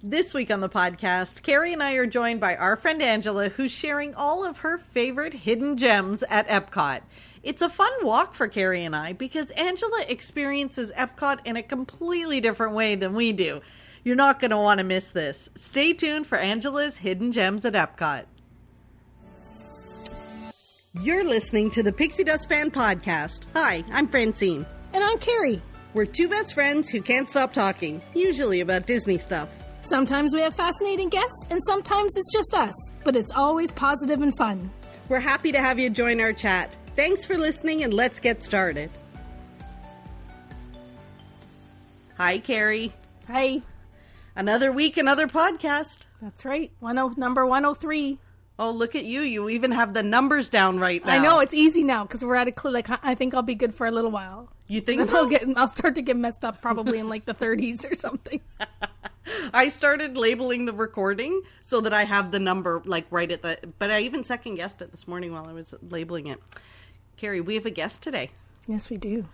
This week on the podcast, Carrie and I are joined by our friend Angela, who's sharing all of her favorite hidden gems at Epcot. It's a fun walk for Carrie and I because Angela experiences Epcot in a completely different way than we do. You're not going to want to miss this. Stay tuned for Angela's Hidden Gems at Epcot. You're listening to the Pixie Dust Fan Podcast. Hi, I'm Francine. And I'm Carrie. We're two best friends who can't stop talking, usually about Disney stuff. Sometimes we have fascinating guests, and sometimes it's just us. But it's always positive and fun. We're happy to have you join our chat. Thanks for listening, and let's get started. Hi, Carrie. Hi. Another week, another podcast. That's right. Number 103. Oh, look at you. You even have the numbers down right now. I know. It's easy now because we're at I think I'll be good for a little while. You think so? I'll start to get messed up probably in like the 30s or something. I started labeling the recording so that I have the number like right at the... But I even second guessed it this morning while I was labeling it. Carrie, we have a guest today. Yes, we do.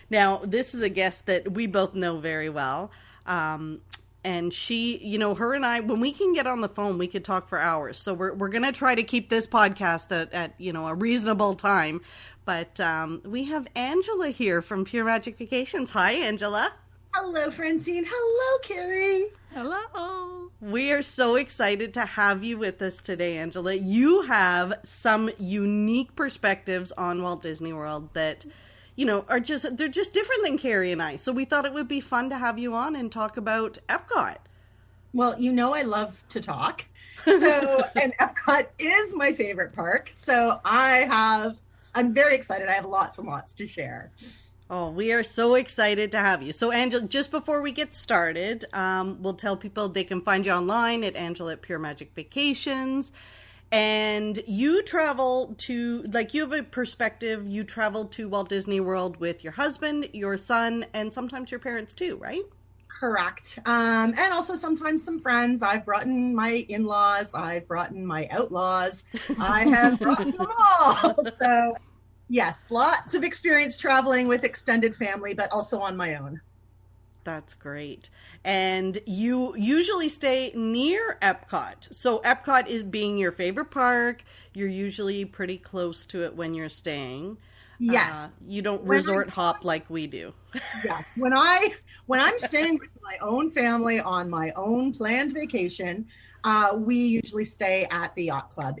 Now, this is a guest that we both know very well. And she, her and I, when we can get on the phone, we could talk for hours. So we're going to try to keep this podcast at a reasonable time. But we have Angela here from Pure Magic Vacations. Hi, Angela. Hello, Francine. Hello, Carrie. Hello. We are so excited to have you with us today, Angela. You have some unique perspectives on Walt Disney World that... they're just different than Carrie and I. So we thought it would be fun to have you on and talk about Epcot. Well, I love to talk. So, and Epcot is my favorite park. So I'm very excited. I have lots and lots to share. Oh, we are so excited to have you. So, Angela, just before we get started, we'll tell people they can find you online at Angela at Pure Magic Vacations. And you travel to, you have a perspective, you travel to Walt Disney World with your husband, your son, and sometimes your parents too, right? Correct. And also sometimes some friends. I've brought in my in-laws. I've brought in my outlaws. I have brought in them all. So, yes, lots of experience traveling with extended family, but also on my own. That's great. And you usually stay near Epcot. So Epcot is being your favorite park. You're usually pretty close to it when you're staying. Yes. You don't resort hop like we do. Yes. When I'm staying with my own family on my own planned vacation, we usually stay at the yacht club.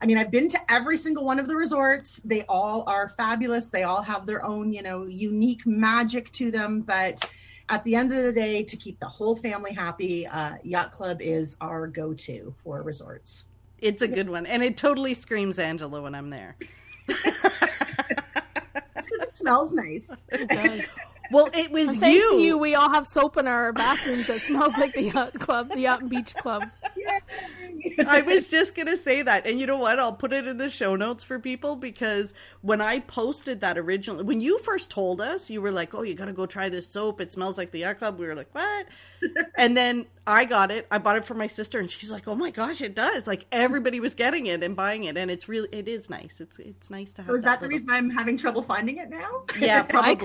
I've been to every single one of the resorts. They all are fabulous. They all have their own, unique magic to them. But at the end of the day, to keep the whole family happy, Yacht Club is our go-to for resorts. It's a good one. And it totally screams Angela when I'm there. It's because it smells nice. It does. Well, it was and thanks to you, we all have soap in our bathrooms that smells like the Yacht Club, the Yacht and Beach Club. Yay. I was just going to say that. And you know what? I'll put it in the show notes for people because when I posted that originally, when you first told us, you were like, oh, you got to go try this soap. It smells like the Yacht Club. We were like, what? And then I got it. I bought it for my sister and she's like, oh my gosh, it does. Like everybody was getting it and buying it. And it is nice. It's nice to have. So is that the reason I'm having trouble finding it now? Yeah, probably. I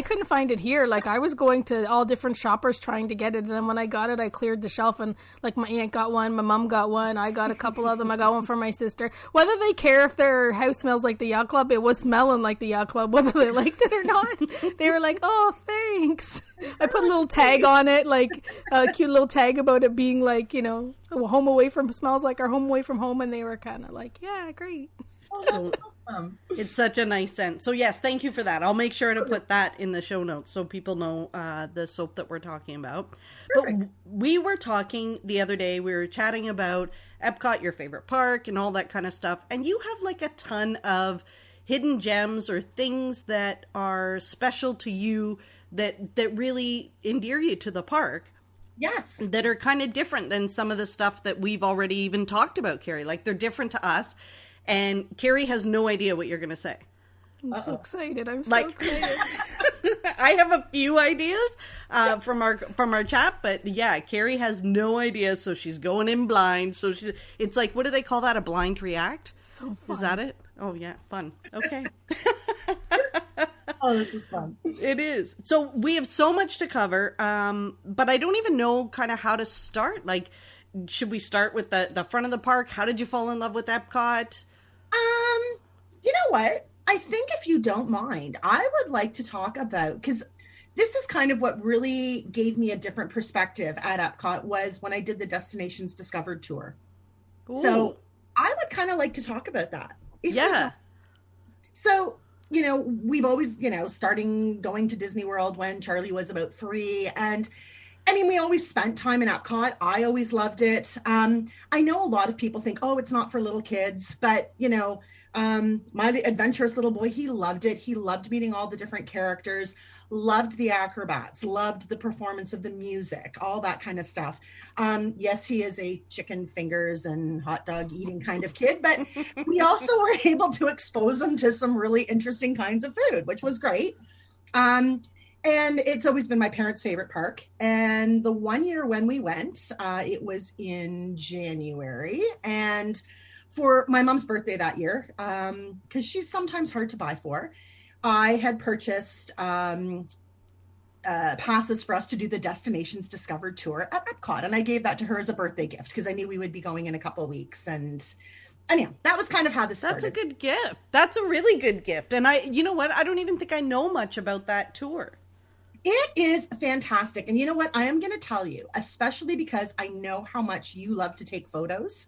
couldn't find it here. Like I was going to all different shoppers trying to get it. And then when I got it, I cleared the shelf and like my aunt got one, my mom got one. I got a couple of them. I got one for my sister. Whether they care if their house smells like the Yacht Club, it was smelling like the Yacht Club, whether they liked it or not. They were like, oh, thanks. I put a little tag on it, like a cute little tag about it being like, home away from smells like our home away from home. And they were kind of like, yeah, great. Oh, that's awesome. It's such a nice scent. So yes, thank you for that. I'll make sure to put that in the show notes so people know the soap that we're talking about. Perfect. But we were talking the other day, we were chatting about Epcot, your favorite park and all that kind of stuff. And you have like a ton of hidden gems or things that are special to you that really endear you to the park. Yes. That are kind of different than some of the stuff that we've already even talked about, Carrie. Like they're different to us. And Carrie has no idea what you're going to say. I'm so excited. I'm so excited. I have a few ideas from our chat, but yeah, Carrie has no idea, so she's going in blind. So it's like, what do they call that? A blind react? So fun. Is that it? Oh yeah, fun. Okay. Oh, this is fun. It is. So we have so much to cover, but I don't even know kind of how to start. Like, should we start with the front of the park? How did you fall in love with Epcot? You know what? I think if you don't mind, I would like to talk about, because this is kind of what really gave me a different perspective at Epcot was when I did the Destinations Discovered tour. Ooh. So I would kind of like to talk about that. Yeah. So, you know, we've always, you know, starting going to Disney World when Charlie was about 3. And I mean, we always spent time in Epcot. I always loved it. I know a lot of people think, oh, it's not for little kids, but you know, my adventurous little boy, he loved it. He loved meeting all the different characters, loved the acrobats, loved the performance of the music, all that kind of stuff. Yes, he is a chicken fingers and hot dog eating kind of kid, but we also were able to expose him to some really interesting kinds of food, which was great. And it's always been my parents' favorite park. And the one year when we went, it was in January. And for my mom's birthday that year, because she's sometimes hard to buy for, I had purchased passes for us to do the Destinations Discovered tour at Epcot. And I gave that to her as a birthday gift because I knew we would be going in a couple of weeks. And anyhow, that was kind of how this started. That's a good gift. That's a really good gift. And you know what? I don't even think I know much about that tour. It is fantastic. And you know what? I am going to tell you, especially because I know how much you love to take photos.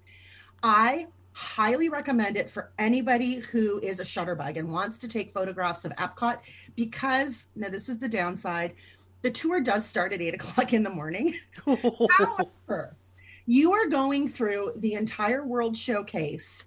I highly recommend it for anybody who is a shutterbug and wants to take photographs of Epcot, because now this is the downside. The tour does start at 8:00 in the morning. However, you are going through the entire World Showcase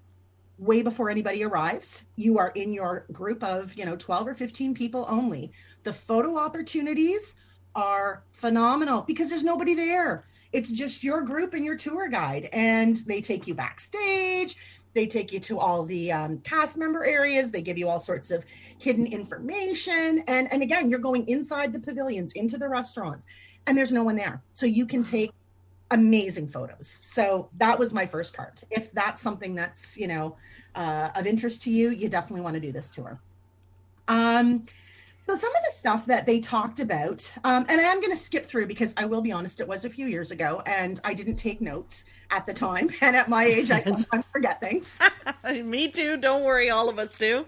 way before anybody arrives. You are in your group of, 12 or 15 people only. The photo opportunities are phenomenal because there's nobody there. It's just your group and your tour guide, and they take you backstage. They take you to all the cast member areas. They give you all sorts of hidden information. And again, you're going inside the pavilions, into the restaurants, and there's no one there. So you can take amazing photos. So that was my first part. If that's something that's, of interest to you, you definitely want to do this tour. So some of the stuff that they talked about, and I am going to skip through because I will be honest, it was a few years ago and I didn't take notes at the time. And at my age, I sometimes forget things. Me too. Don't worry. All of us do.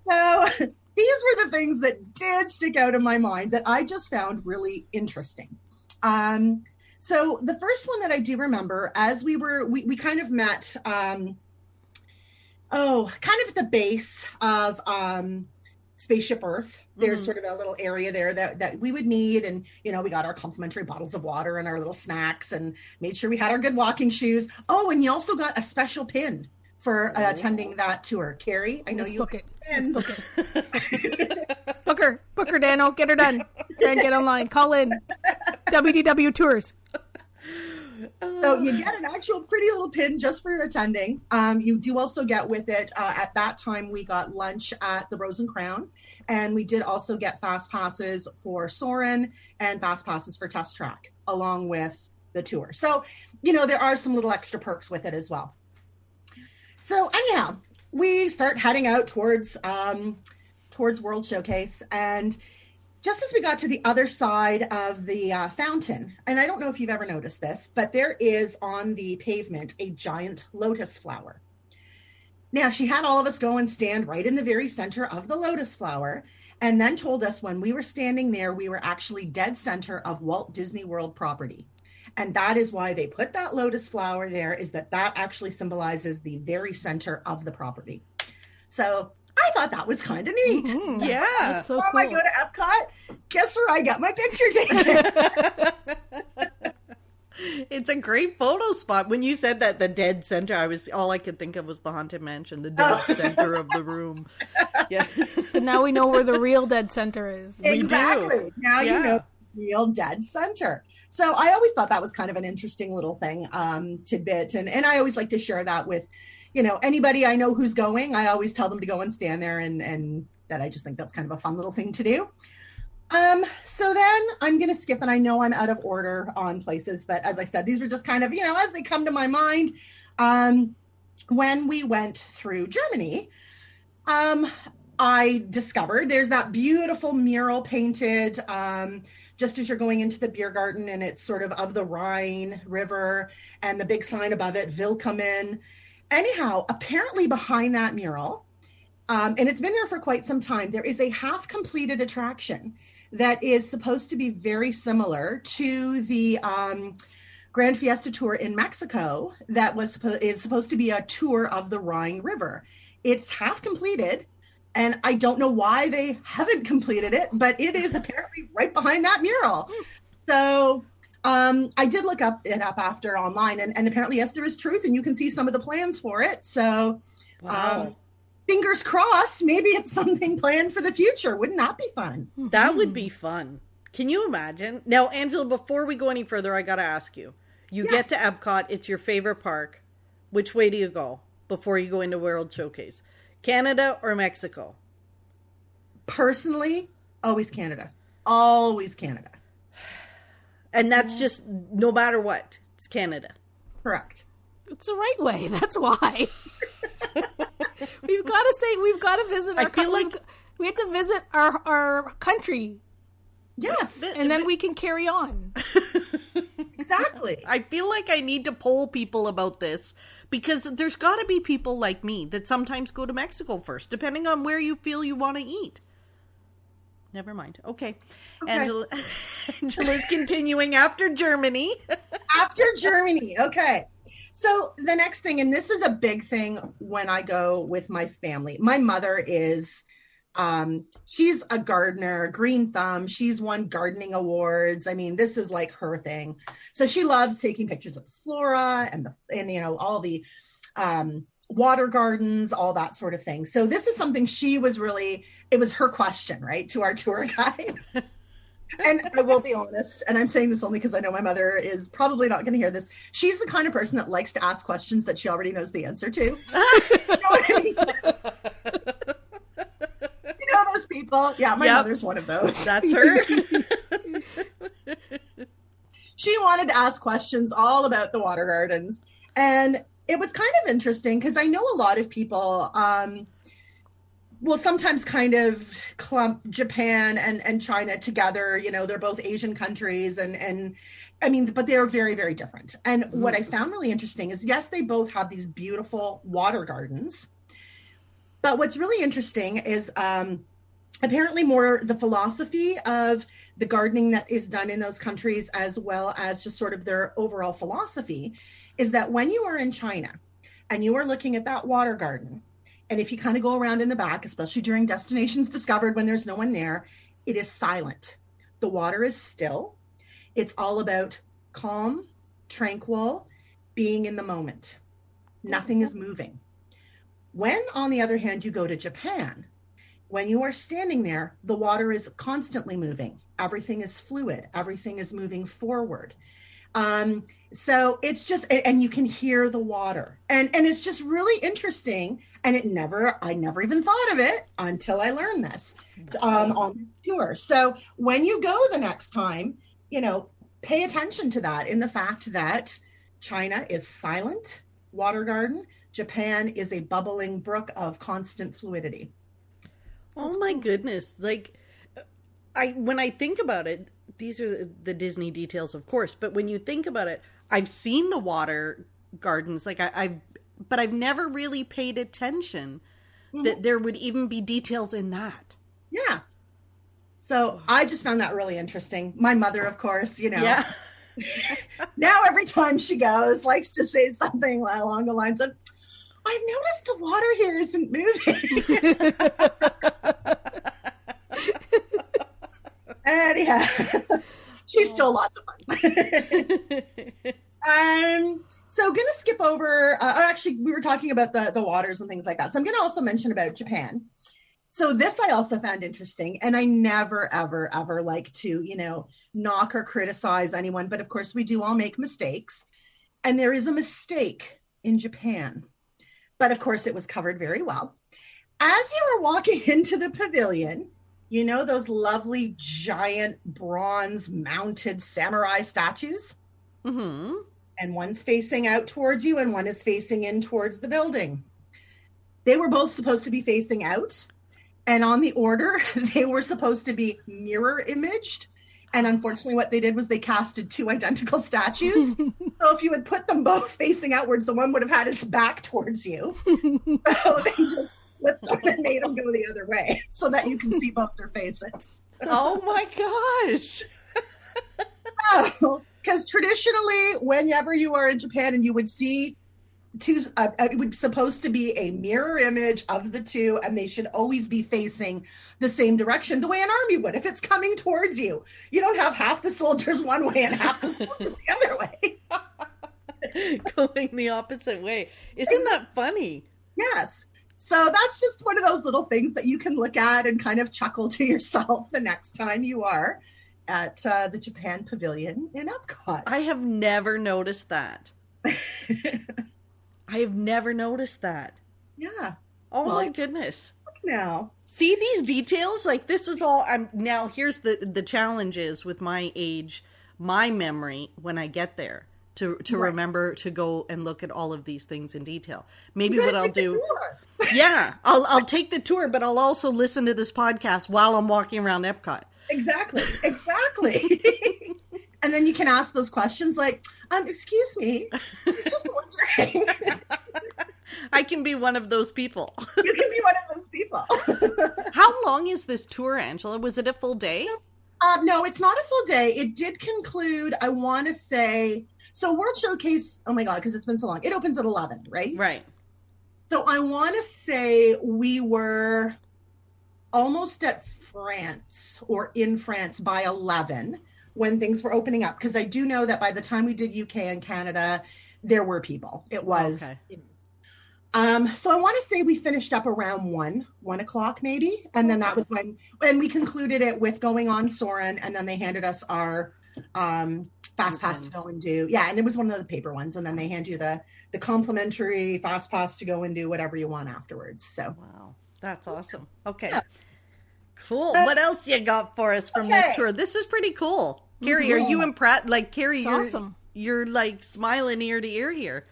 So these were the things that did stick out in my mind that I just found really interesting. So the first one that I do remember, as we kind of met, kind of at the base of Spaceship Earth. There's sort of a little area there that we would need. And, we got our complimentary bottles of water and our little snacks and made sure we had our good walking shoes. Oh, and you also got a special pin for attending that tour. Carrie, I know you book it. Let's book it. Book her, Dano. Get her done. And get online. Call in. WDW Tours. So you get an actual pretty little pin just for attending. You do also get with it, at that time, we got lunch at the Rose and Crown. And we did also get fast passes for Soarin' and fast passes for Test Track, along with the tour. So, there are some little extra perks with it as well. So anyhow, we start heading out towards World Showcase. And just as we got to the other side of the fountain, and I don't know if you've ever noticed this, but there is on the pavement a giant lotus flower. Now, she had all of us go and stand right in the very center of the lotus flower, and then told us when we were standing there, we were actually dead center of Walt Disney World property. And that is why they put that lotus flower there, is that actually symbolizes the very center of the property. So I thought that was kind of neat. Mm-hmm. Yeah. That's so cool. I go to Epcot, guess where I got my picture taken? It's a great photo spot. When you said that, the dead center, all I could think of was the Haunted Mansion, the dead center of the room. Yeah. But now we know where the real dead center is. Exactly. Now you know the real dead center. So I always thought that was kind of an interesting little thing, tidbit. And I always like to share that with, anybody I know who's going. I always tell them to go and stand there, and that I just think that's kind of a fun little thing to do. So then I'm going to skip, and I know I'm out of order on places, but as I said, these were just kind of, as they come to my mind. When we went through Germany, I discovered there's that beautiful mural painted just as you're going into the beer garden, and it's sort of the Rhine River, and the big sign above it, Willkommen. Anyhow, apparently behind that mural, and it's been there for quite some time, there is a half-completed attraction that is supposed to be very similar to the Grand Fiesta Tour in Mexico that is supposed to be a tour of the Rhine River. It's half completed, and I don't know why they haven't completed it, but it is apparently right behind that mural. So I did look it up after online, and apparently, yes, there is truth, and you can see some of the plans for it. So wow. Fingers crossed, maybe it's something planned for the future. Wouldn't that be fun? That would be fun. Can you imagine? Now, Angela, before we go any further, I got to ask you. You get to Epcot, it's your favorite park. Which way do you go before you go into World Showcase? Canada or Mexico? Personally, always Canada. Always Canada. Mm-hmm. And that's just no matter what. It's Canada. Correct. It's the right way. That's why. We've got to visit our country. We have to visit our country. Yes. And then we can carry on. Exactly. I feel like I need to poll people about this because there's got to be people like me that sometimes go to Mexico first, depending on where you feel you want to eat. Never mind. Okay. Angela's continuing after Germany. After Germany. Okay. So the next thing, and this is a big thing when I go with my family. My mother is, she's a gardener, green thumb. She's won gardening awards. I mean, this is like her thing. So she loves taking pictures of the flora and all the water gardens, all that sort of thing. So this is something it was her question, right, to our tour guide. And I will be honest, and I'm saying this only because I know my mother is probably not going to hear this. She's the kind of person that likes to ask questions that she already knows the answer to. You know what I mean? You know those people? Yeah, my mother's one of those. That's her. She wanted to ask questions all about the water gardens. And it was kind of interesting because I know a lot of people will sometimes kind of clump Japan and China together. You know, they're both Asian countries and I mean, but they're very, very different. And what I found really interesting is, yes, they both have these beautiful water gardens. But what's really interesting is apparently more the philosophy of the gardening that is done in those countries, as well as just sort of their overall philosophy, is that when you are in China and you are looking at that water garden, and if you kind of go around in the back, especially during Destinations Discovered when there's no one there, it is silent. The water is still. It's all about calm, tranquil, being in the moment. Nothing is moving. When, on the other hand, you go to Japan, when you are standing there, the water is constantly moving. Everything is fluid. Everything is moving forward. So it's just, and you can hear the water, and it's just really interesting. And I never even thought of it until I learned this on this tour. So when you go the next time, pay attention to that, in the fact that China is silent water garden. Japan is a bubbling brook of constant fluidity. Oh my goodness. Like, when I think about it, these are the Disney details, of course, but when you think about it, I've seen the water gardens, like but I've never really paid attention that there would even be details in that. Yeah. So I just found that really interesting. My mother, of course, Yeah. Now every time she goes, likes to say something along the lines of, I've noticed the water here isn't moving. Anyhow, she's still lots of fun. So going to skip over, actually, we were talking about the waters and things like that. So I'm going to also mention about Japan. So this I also found interesting, and I never, ever, ever like to, knock or criticize anyone. But of course, we do all make mistakes. And there is a mistake in Japan. But of course, it was covered very well. As you were walking into the pavilion, those lovely giant bronze mounted samurai statues? Mm-hmm. And one's facing out towards you and one is facing in towards the building. They were both supposed to be facing out. And on the order, they were supposed to be mirror imaged. And unfortunately, what they did was they casted two identical statues. So if you had put them both facing outwards, the one would have had his back towards you. So they just flipped them and made them go the other way so that you can see both their faces. Oh my gosh. Because traditionally, whenever you are in Japan and you would see two, it would supposed to be a mirror image of the two, and they should always be facing the same direction, the way an army would. If it's coming towards you, you don't have half the soldiers one way and half the soldiers the other way. Going the opposite way. Isn't that funny? Yes. So that's just one of those little things that you can look at and kind of chuckle to yourself the next time you are at the Japan Pavilion in Epcot. I have never noticed that. I have never noticed that. Yeah. Oh my goodness. Now. See these details? Like this is all now here's the challenge is with my age, my memory when I get there to remember to go and look at all of these things in detail. Maybe what I'll do. Yeah, I'll take the tour, but I'll also listen to this podcast while I'm walking around Epcot. Exactly. And then you can ask those questions like, excuse me, I was just wondering. I can be one of those people. You can be one of those people. How long is this tour, Angela? Was it a full day? No, it's not a full day. It did conclude, I want to say, so World Showcase, oh my God, because it's been so long. It opens at 11, right? Right. So I want to say we were almost at France or in France by 11 when things were opening up. Because I do know that by the time we did UK and Canada, there were people. It was. Okay. So I want to say we finished up around 1 o'clock maybe. And then that was when we concluded it with going on Soarin', and then they handed us our fast pass to go and do. Yeah. And it was one of the paper ones. And then they hand you the complimentary fast pass to go and do whatever you want afterwards. So. Wow. That's awesome. Okay. Yeah. Cool. What else you got for us from this tour? This is pretty cool. Carrie, are you impressed? Like, Carrie, you're awesome. You're like smiling ear to ear here.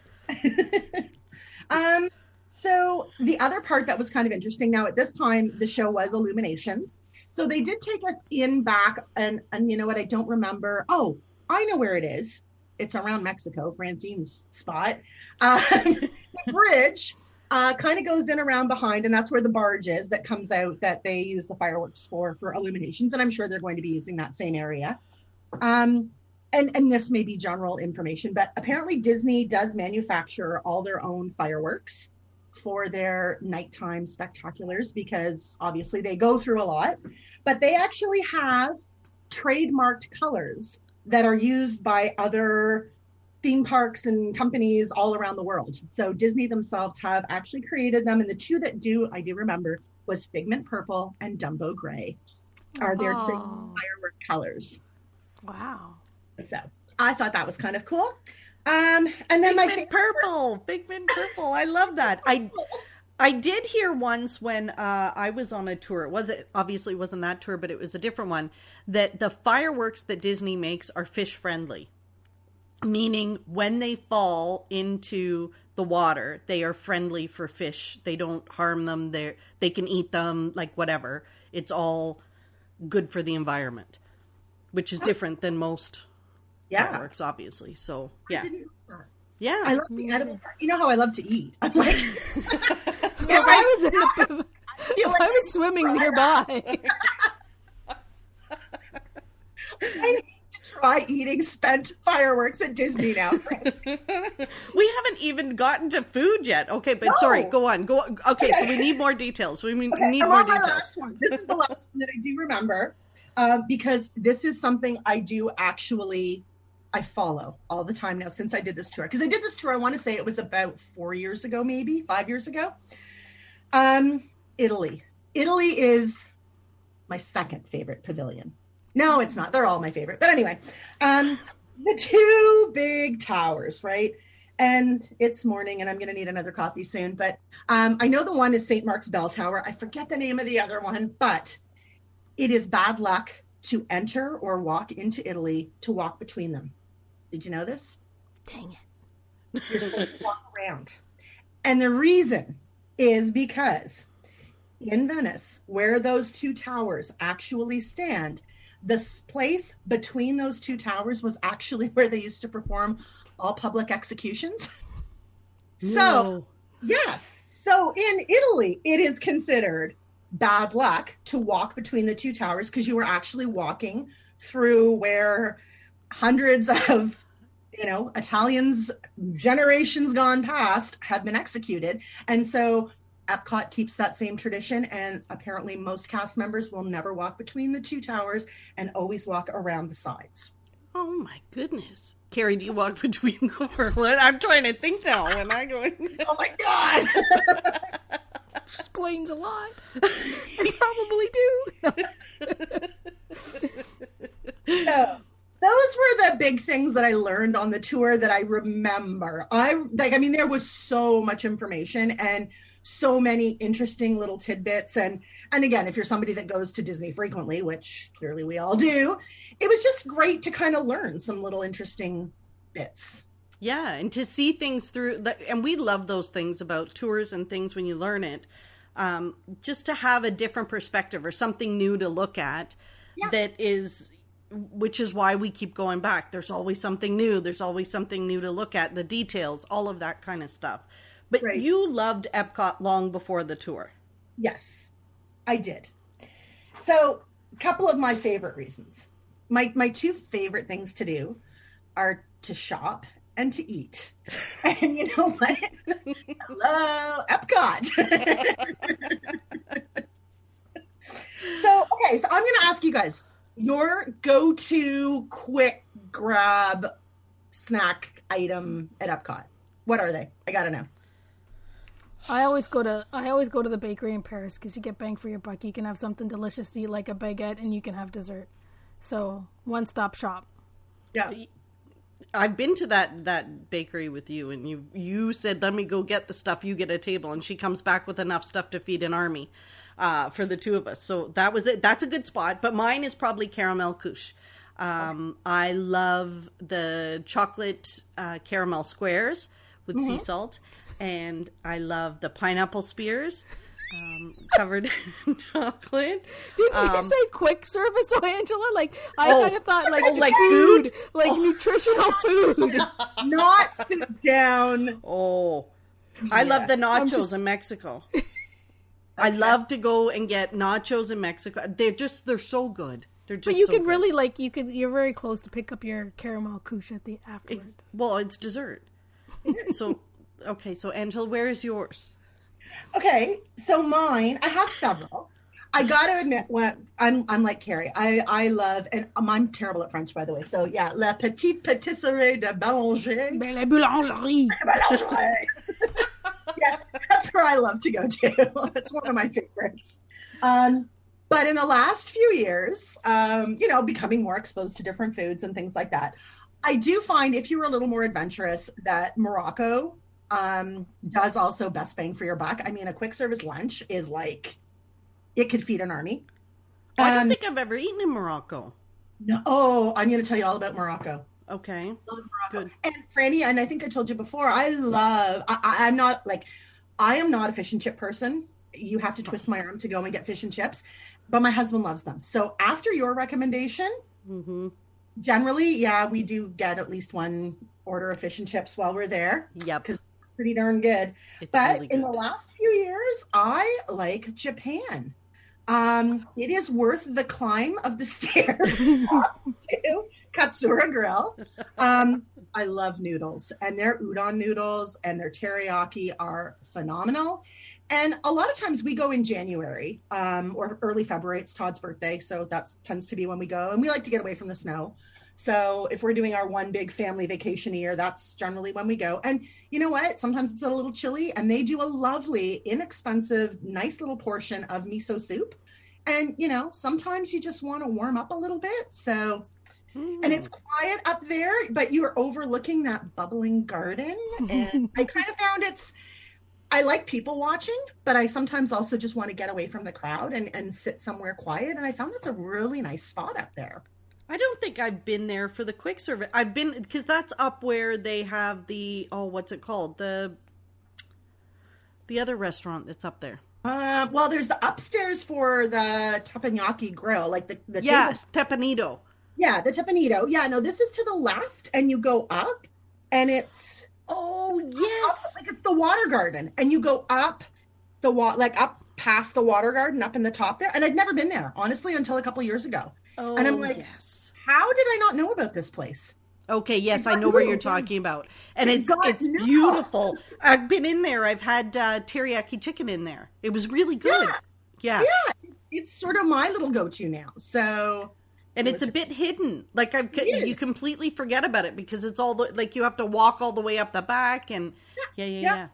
So the other part that was kind of interesting, now at this time, the show was Illuminations. So they did take us in back and you know what? I don't remember. Oh, I know where it is. It's around Mexico, Francine's spot. The bridge kind of goes in around behind, and that's where the barge is that comes out that they use the fireworks for Illuminations. And I'm sure they're going to be using that same area. And this may be general information, but apparently Disney does manufacture all their own fireworks for their nighttime spectaculars because obviously they go through a lot, but they actually have trademarked colors that are used by other theme parks and companies all around the world. So Disney themselves have actually created them. And the two that I do remember was Figment Purple and Dumbo Gray are their firework colors. Wow. So I thought that was kind of cool. And then Figment Purple. I love that. I did hear once when I was on a tour. Obviously wasn't that tour, but it was a different one. That the fireworks that Disney makes are fish friendly, meaning when they fall into the water, they are friendly for fish. They don't harm them. They can eat them, like whatever. It's all good for the environment, which is different than most. Fireworks, obviously. So, yeah. Yeah. I love the edible part. You know how I love to eat. I'm like, if I was swimming nearby. I need to try eating spent fireworks at Disney now. We haven't even gotten to food yet. Okay, but sorry, go on. Okay, so we need more details. We need more details. My last one. This is the last one that I do remember because this is something I follow all the time now since I did this tour. Because I did this tour, I want to say it was about 4 years ago, maybe 5 years ago. Italy. Italy is my second favorite pavilion. No, it's not. They're all my favorite. But anyway, the two big towers, right? And it's morning and I'm going to need another coffee soon. But I know the one is St. Mark's Bell Tower. I forget the name of the other one, but it is bad luck to enter or walk into Italy to walk between them. Did you know this? Dang it. You're supposed to walk around. And the reason is because in Venice, where those two towers actually stand, this place between those two towers was actually where they used to perform all public executions. So, yes. So in Italy, it is considered bad luck to walk between the two towers because you were actually walking through where hundreds of, Italians, generations gone past, have been executed. And so Epcot keeps that same tradition, and apparently most cast members will never walk between the two towers and always walk around the sides. Oh my goodness. Carrie, do you walk between them or what? I'm trying to think now when I go. Oh my God. Explains a lot. You probably do. So, those were the big things that I learned on the tour that I remember. There was so much information and so many interesting little tidbits. And again, if you're somebody that goes to Disney frequently, which clearly we all do, it was just great to kind of learn some little interesting bits. Yeah, and to see things through, and we love those things about tours and things when you learn it, just to have a different perspective or something new to look at which is why we keep going back. There's always something new. There's always something new to look at, the details, all of that kind of stuff. But you loved Epcot long before the tour. Yes, I did. So a couple of my favorite reasons. My two favorite things to do are to shop and to eat. And you know what? Hello, Epcot. So I'm going to ask you guys your go-to quick grab snack item at Epcot. What are they? I got to know. I always go to the bakery in Paris because you get bang for your buck. You can have something delicious to eat like a baguette, and you can have dessert. So one-stop shop. Yeah. I've been to that bakery with you, and you said, let me go get the stuff, you get a table, and she comes back with enough stuff to feed an army for the two of us. So that was it. That's a good spot, but mine is probably Caramel Couche. I love the chocolate caramel squares with sea salt, and I love the pineapple spears covered in chocolate. Didn't you say quick service, so Angela? Like I kind of thought like food, like nutritional food, not sit down. I love the nachos in Mexico. I love to go and get nachos in Mexico. They're so good. But you so could good. really you're very close to pick up your caramel couche at the afterwards. It's dessert. So Angela, where's yours? Okay, so mine, I have several. I gotta admit, I'm like Carrie. I love, and I'm terrible at French, by the way. So yeah, La Petite Patisserie de Boulanger. La Boulangerie. Yeah, that's where I love to go to. It's one of my favorites. But in the last few years, becoming more exposed to different foods and things like that, I do find if you're a little more adventurous that Morocco does also best bang for your buck. I mean, a quick service lunch is like, it could feed an army. I don't think I've ever eaten in Morocco. No, I'm going to tell you all about Morocco. Okay. Morocco. Good. And Franny, and I think I told you before, I'm not a fish and chip person. You have to twist my arm to go and get fish and chips, but my husband loves them. So after your recommendation, generally, we do get at least one order of fish and chips while we're there. Yep. Because it's pretty darn good. It's but really good. In the last few years, I like Japan. It is worth the climb of the stairs to Katsura Grill. I love noodles, and their udon noodles and their teriyaki are phenomenal. And a lot of times we go in January or early February. It's Todd's birthday, so that tends to be when we go. And we like to get away from the snow. So if we're doing our one big family vacation a year, that's generally when we go. And you know what? Sometimes it's a little chilly, and they do a lovely, inexpensive, nice little portion of miso soup. And, sometimes you just want to warm up a little bit. So, and it's quiet up there, but you're overlooking that bubbling garden. And I kind of found I like people watching, but I sometimes also just want to get away from the crowd and sit somewhere quiet. And I found it's a really nice spot up there. I don't think I've been there for the quick service. I've been, because that's up where they have what's it called? The other restaurant that's up there. Well, there's the upstairs for the teppanyaki grill, like the Yes, teppanyaki. Yeah, the teppanyaki. Yeah, no, this is to the left, and you go up, and it's yes, like it's the water garden, and you go up the like up past the water garden, up in the top there. And I'd never been there honestly until a couple years ago. And I'm like, yes. How did I not know about this place? Okay, yes, I know where you're talking about, and it's beautiful. I've been in there. I've had teriyaki chicken in there. It was really good. Yeah. It's sort of my little go-to now. So, and it's a bit hidden. Like you completely forget about it because it's all like you have to walk all the way up the back, and yeah.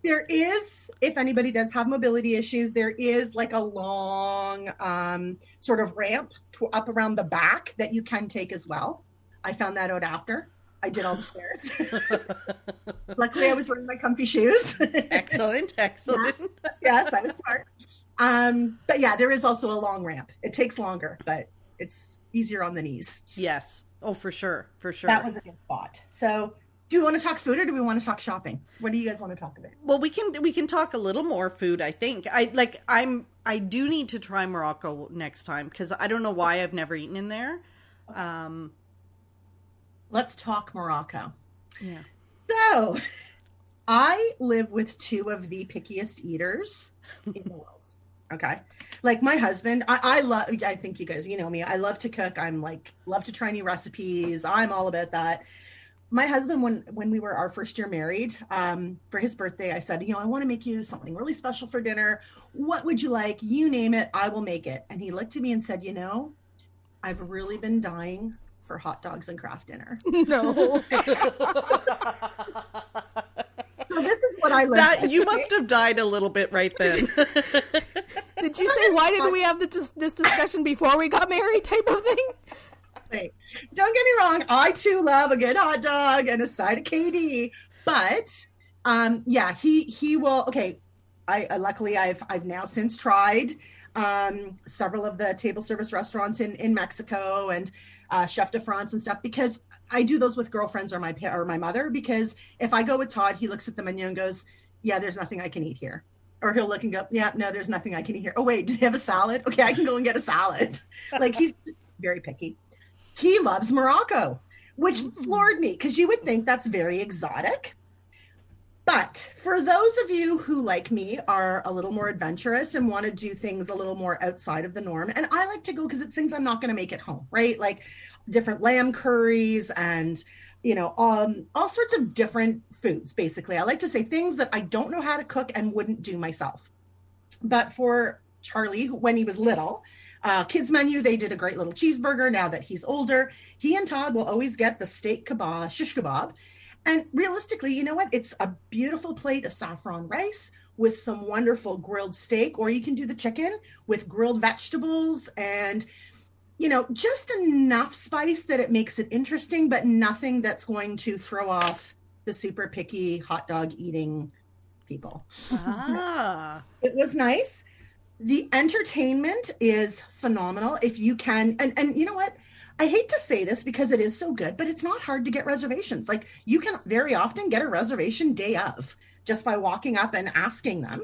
There is, if anybody does have mobility issues, there is like a long sort of ramp up around the back that you can take as well. I found that out after I did all the stairs. Luckily, I was wearing my comfy shoes. Excellent. Yes, I was smart. But yeah, there is also a long ramp. It takes longer, but it's easier on the knees. Yes. Oh, for sure. That was a good spot. So, do we want to talk food or do we want to talk shopping? What do you guys want to talk about? Well, we can talk a little more food, I think. I do need to try Morocco next time because I don't know why I've never eaten in there. Let's talk Morocco. Yeah. So, I live with two of the pickiest eaters in the world. Okay. Like my husband, I think you guys, you know me, I love to cook. Love to try new recipes. I'm all about that. My husband, when we were our first year married, for his birthday, I said, I want to make you something really special for dinner. What would you like? You name it, I will make it. And he looked at me and said, I've really been dying for hot dogs and craft dinner. No. So this is what I learned. You must have died a little bit right then. Did you say, why didn't we have this discussion before we got married type of thing? Don't get me wrong, I too love a good hot dog and a side of KD, but he will. Okay, I luckily I've now since tried several of the table service restaurants in Mexico and Chef de France and stuff, because I do those with girlfriends or my mother, because if I go with Todd, he looks at the menu and goes, yeah, there's nothing I can eat here. Or he'll look and go, yeah, no, there's nothing I can eat here. Oh wait, do they have a salad? Okay, I can go and get a salad. Like, he's very picky. He loves Morocco, which floored me because you would think that's very exotic. But for those of you who, like me, are a little more adventurous and want to do things a little more outside of the norm, and I like to go because it's things I'm not going to make at home, right? Like different lamb curries and, all sorts of different foods, basically. I like to say things that I don't know how to cook and wouldn't do myself. But for Charlie, when he was little, kids menu, they did a great little cheeseburger. Now that he's older, he and Todd will always get the steak kebab, shish kebab. And realistically, you know what? It's a beautiful plate of saffron rice with some wonderful grilled steak, or you can do the chicken with grilled vegetables and, just enough spice that it makes it interesting, but nothing that's going to throw off the super picky hot dog eating people. It was nice. The entertainment is phenomenal. If you can, and you know what? I hate to say this because it is so good, but it's not hard to get reservations. Like, you can very often get a reservation day of just by walking up and asking them.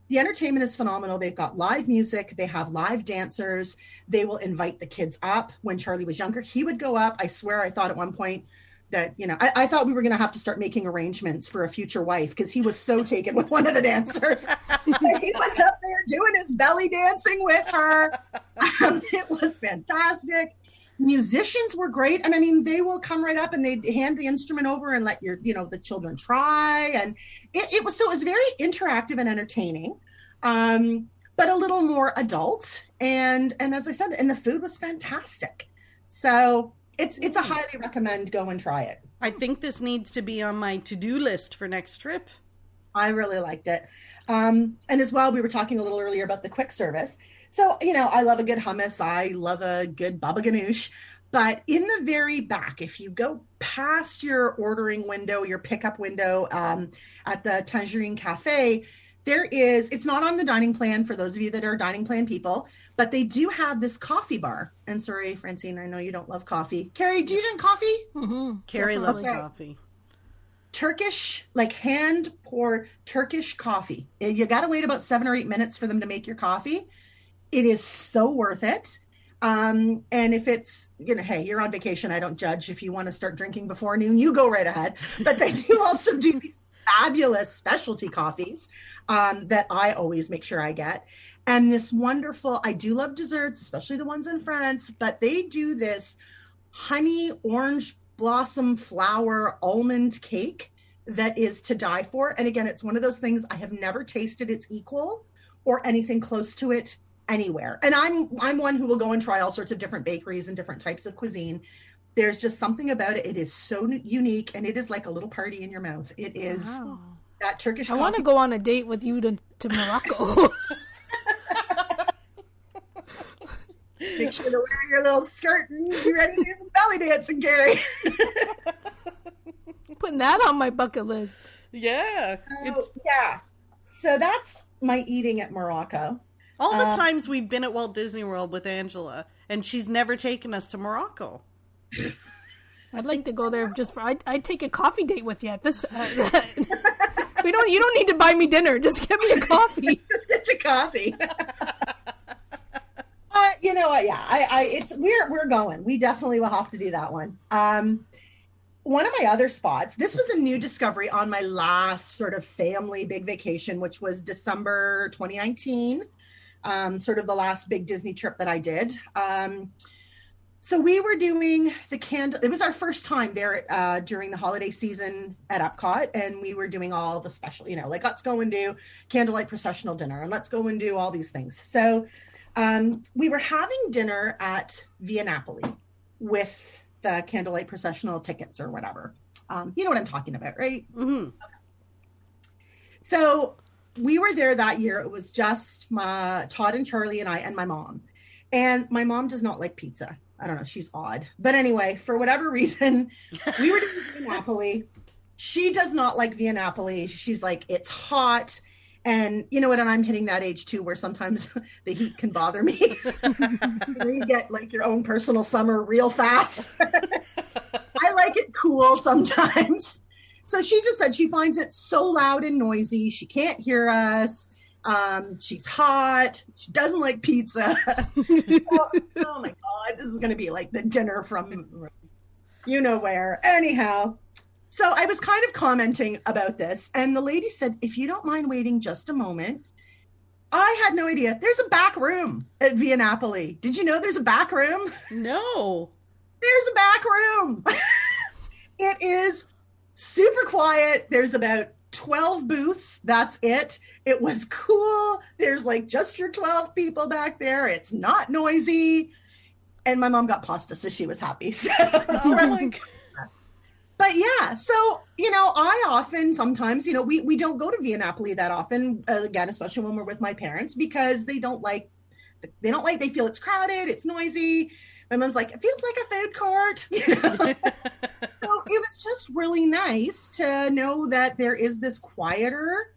The entertainment is phenomenal. They've got live music. They have live dancers. They will invite the kids up. When Charlie was younger, he would go up. I swear I thought at one point that, I thought we were going to have to start making arrangements for a future wife because he was so taken with one of the dancers. He was up there doing his belly dancing with her. It was fantastic. Musicians were great. And they will come right up and they hand the instrument over and let the children try. And it was very interactive and entertaining, but a little more adult. And as I said, and the food was fantastic. So it's a highly recommend. Go and try it. I think this needs to be on my to-do list for next trip. I really liked it. And as well, we were talking a little earlier about the quick service. So, I love a good hummus. I love a good baba ganoush. But in the very back, if you go past your ordering window, your pickup window at the Tangerine Cafe, it's not on the dining plan for those of you that are dining plan people, but they do have this coffee bar. And sorry, Francine, I know you don't love coffee. Carrie, do you drink coffee? Mm-hmm. Carrie loves coffee. Turkish, like hand pour Turkish coffee. You got to wait about 7 or 8 minutes for them to make your coffee. It is so worth it. And if it's, hey, you're on vacation, I don't judge. If you want to start drinking before noon, you go right ahead. But they do also do these fabulous specialty coffees that I always make sure I get. And this wonderful, I do love desserts, especially the ones in France, but they do this honey orange blossom flower almond cake that is to die for. And again, it's one of those things I have never tasted its equal or anything close to it anywhere. And I'm one who will go and try all sorts of different bakeries and different types of cuisine. There's just something about it. It is so unique, and it is like a little party in your mouth. It is that Turkish coffee. I want to go on a date with you to Morocco. Make sure to wear your little skirt and be ready to do some belly dancing, Carrie. Putting that on my bucket list. Yeah. So that's my eating at Morocco. All the times we've been at Walt Disney World with Angela, and she's never taken us to Morocco. I'd like to go there just for. I'd take a coffee date with you. You don't need to buy me dinner. Just get me a coffee. Just get you coffee. You know what? Yeah, we're going. We definitely will have to do that one. One of my other spots, this was a new discovery on my last sort of family big vacation, which was December 2019, sort of the last big Disney trip that I did. So we were doing it was our first time there during the holiday season at Epcot, and we were doing all the special, like let's go and do candlelight processional dinner, and let's go and do all these things. So we were having dinner at Via Napoli with the candlelight processional tickets or whatever. You know what I'm talking about, right? Mm-hmm. Okay. So we were there that year. It was just Todd and Charlie and I and my mom. And my mom does not like pizza. I don't know. She's odd. But anyway, for whatever reason, we were doing Via Napoli. She does not like Via Napoli. She's like, it's hot. And you know what? And I'm hitting that age too, where sometimes the heat can bother me. You get like your own personal summer real fast. I like it cool sometimes. So she just said she finds it so loud and noisy. She can't hear us. She's hot. She doesn't like pizza. So, oh my God, this is going to be like the dinner from you know where. Anyhow. So I was kind of commenting about this, and the lady said, if you don't mind waiting just a moment. I had no idea. There's a back room at Via Napoli. Did you know there's a back room? No. There's a back room. It is super quiet. There's about 12 booths. That's it. It was cool. There's like just your 12 people back there. It's not noisy. And my mom got pasta, so she was happy. So, oh my God. But yeah, so, I often, sometimes, we don't go to Via Napoli that often, again, especially when we're with my parents, because they feel it's crowded, it's noisy. My mom's like, it feels like a food court. So it was just really nice to know that there is this quieter,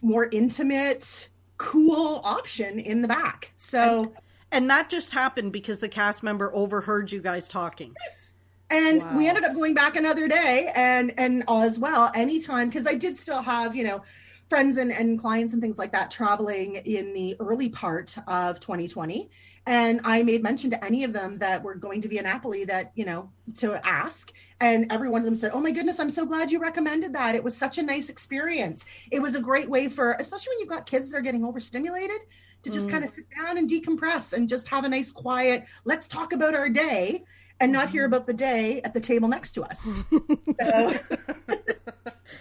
more intimate, cool option in the back. So, and that just happened because the cast member overheard you guys talking. Yes. And we ended up going back another day and as well, anytime, because I did still have, friends and clients and things like that traveling in the early part of 2020. And I made mention to any of them that were going to Via Napoli that, to ask. And every one of them said, oh my goodness, I'm so glad you recommended that. It was such a nice experience. It was a great way for, especially when you've got kids that are getting overstimulated, to just kind of sit down and decompress and just have a nice quiet, let's talk about our day. And not hear about the day at the table next to us. So.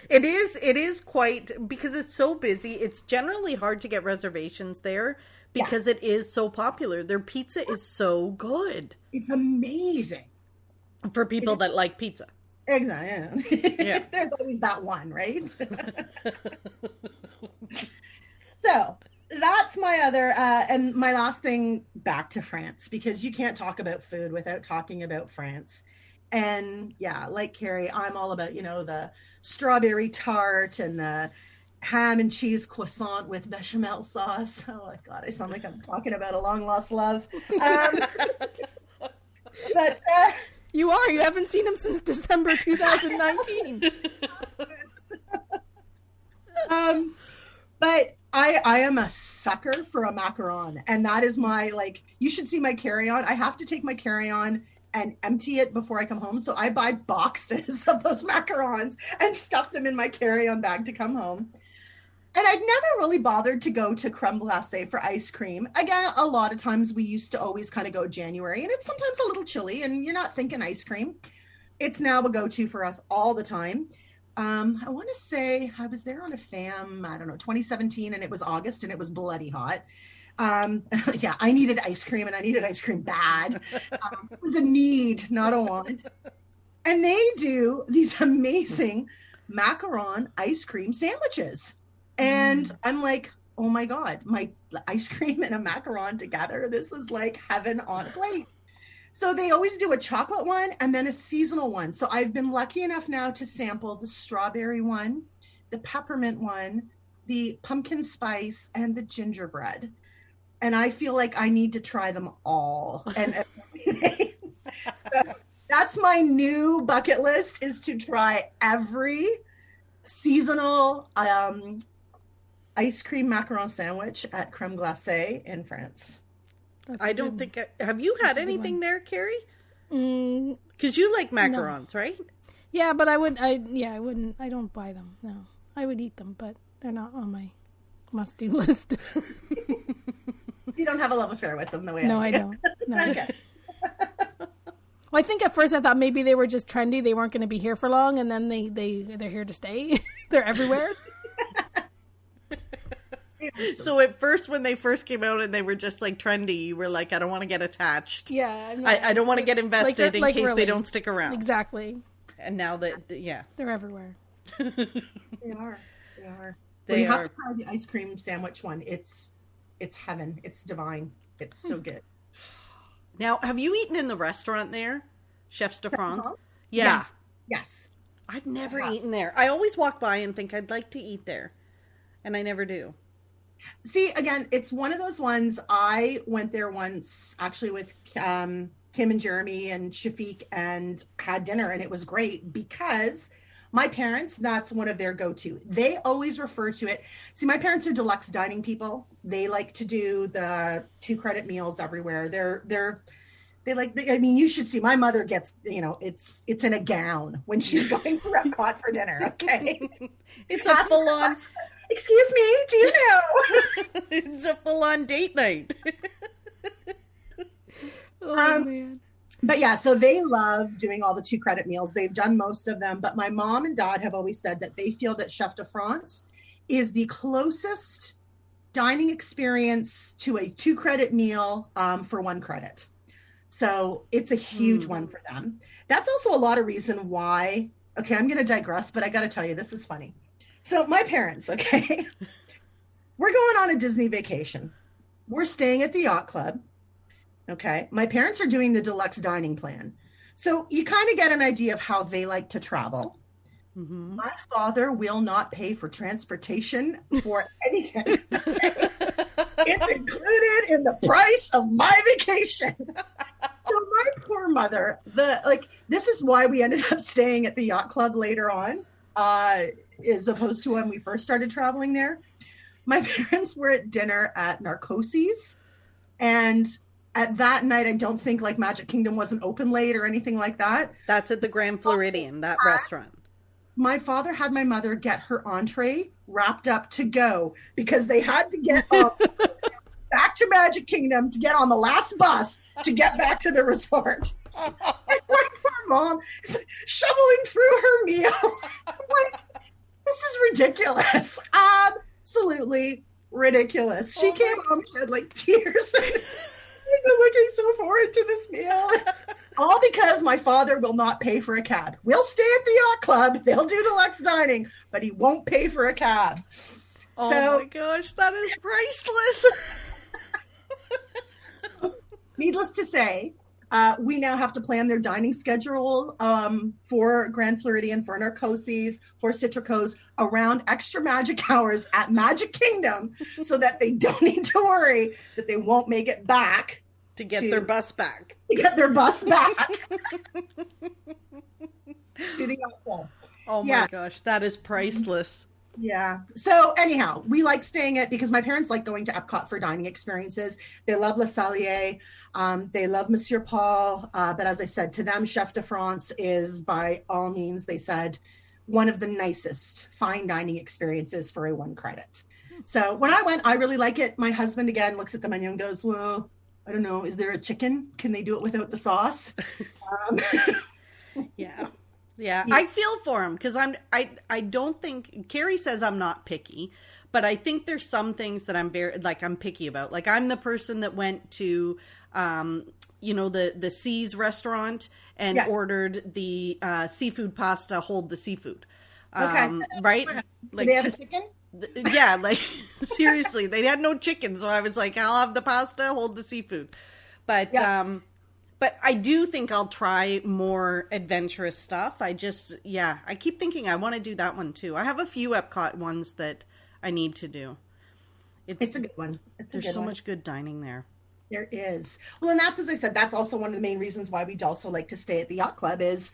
It is quite, because it's so busy. It's generally hard to get reservations there because it is so popular. Their pizza is so good. It's amazing. For people that like pizza. Exactly. Yeah. There's always that one, right? So that's my other, and my last thing, back to France, because you can't talk about food without talking about France. And yeah, like Carrie, I'm all about, the strawberry tart and the ham and cheese croissant with bechamel sauce. Oh my God, I sound like I'm talking about a long lost love. But you haven't seen him since December 2019. But I am a sucker for a macaron, and that is my, like, you should see my carry-on. I have to take my carry-on and empty it before I come home. So I buy boxes of those macarons and stuff them in my carry-on bag to come home. And I've never really bothered to go to creme glacé for ice cream. Again, a lot of times we used to always kind of go January, and it's sometimes a little chilly and you're not thinking ice cream. It's now a go-to for us all the time. I want to say I was there on a FAM, I don't know, 2017, and it was August and it was bloody hot. Yeah, I needed ice cream, and I needed ice cream bad. It was a need, not a want. And they do these amazing macaron ice cream sandwiches. And I'm like, oh my God, my ice cream and a macaron together. This is like heaven on a plate. So they always do a chocolate one and then a seasonal one. So I've been lucky enough now to sample the strawberry one, the peppermint one, the pumpkin spice, and the gingerbread. And I feel like I need to try them all. And so that's my new bucket list, is to try every seasonal ice cream macaron sandwich at Creme Glacé in France. I don't think have you had anything there, Carrie? Because you like macarons, no. Right? Yeah, but I wouldn't. I don't buy them. No, I would eat them, but they're not on my must-do list. You don't have a love affair with them, the way no, I don't. No. Okay. Well, I think at first I thought maybe they were just trendy. They weren't going to be here for long, and then they're here to stay. They're everywhere. So at first, when they first came out and they were just like trendy, you were like, I don't want to get attached. Yeah. I don't want to get invested in case they don't stick around. Exactly. And now yeah. They're everywhere. They are. You have to try the ice cream sandwich one. It's heaven. It's divine. It's so good. Now, have you eaten in the restaurant there? Chefs de France? Yeah. Yes. I've never eaten there. I always walk by and think I'd like to eat there. And I never do. See, again, it's one of those ones. I went there once, actually, with Kim and Jeremy and Shafiq, and had dinner, and it was great because my parents, that's one of their go-to. They always refer to it. See, my parents are deluxe dining people. They like to do the 2-credit meals everywhere. They like, I mean, you should see, my mother gets, it's in a gown when she's going to Epcot for dinner. Okay. It's a full-on. Excuse me, do you know? It's a full-on date night. Man. But yeah, so they love doing all the 2-credit meals. They've done most of them. But my mom and dad have always said that they feel that Chef de France is the closest dining experience to a 2-credit meal for 1 credit. So it's a huge one for them. That's also a lot of reason why. Okay, I'm going to digress, but I got to tell you, this is funny. So my parents, okay, we're going on a Disney vacation. We're staying at the yacht club. Okay. My parents are doing the deluxe dining plan. So you kind of get an idea of how they like to travel. Mm-hmm. My father will not pay for transportation for anything. It's included in the price of my vacation. So my poor mother, this is why we ended up staying at the yacht club later on. As opposed to when we first started traveling there. My parents were at dinner at Narcosis, and at that night, I don't think like Magic Kingdom wasn't open late or anything like that. That's at the Grand Floridian, that restaurant. My father had my mother get her entree wrapped up to go because they had to get back to Magic Kingdom to get on the last bus to get back to the resort. And my poor mom is shoveling through her meal. I'm like, this is ridiculous. Absolutely ridiculous. She came home, she had like tears. I've been looking so forward to this meal. All because my father will not pay for a cab. We'll stay at the yacht club. They'll do deluxe dining, but he won't pay for a cab. Oh my gosh, that is priceless. Needless to say, we now have to plan their dining schedule for Grand Floridian, for Narcosis, for Citricos around extra magic hours at Magic Kingdom so that they don't need to worry that they won't make it back. To get their bus back. To get their bus back. To the yacht club. Oh my gosh, that is priceless. Yeah. So anyhow, we like staying at, because my parents like going to Epcot for dining experiences. They love Le Cellier. They love Monsieur Paul. But as I said, to them, Chef de France is by all means, they said, one of the nicest fine dining experiences for a 1 credit. So when I went, I really like it. My husband, again, looks at the menu and goes, well, I don't know. Is there a chicken? Can they do it without the sauce? Yeah. Yeah, I feel for him because I don't think Carrie says I'm not picky, but I think there's some things that I'm I'm picky about. Like I'm the person that went to, the Seas restaurant and ordered the seafood pasta, hold the seafood. Okay. Right? Like, do they have a chicken? Yeah, like seriously, they had no chicken, so I was like, I'll have the pasta, hold the seafood. But But I do think I'll try more adventurous stuff. I keep thinking I want to do that one too. I have a few Epcot ones that I need to do. It's a good one. There's so much good dining there. There is. Well, and that's, as I said, that's also one of the main reasons why we'd also like to stay at the yacht club is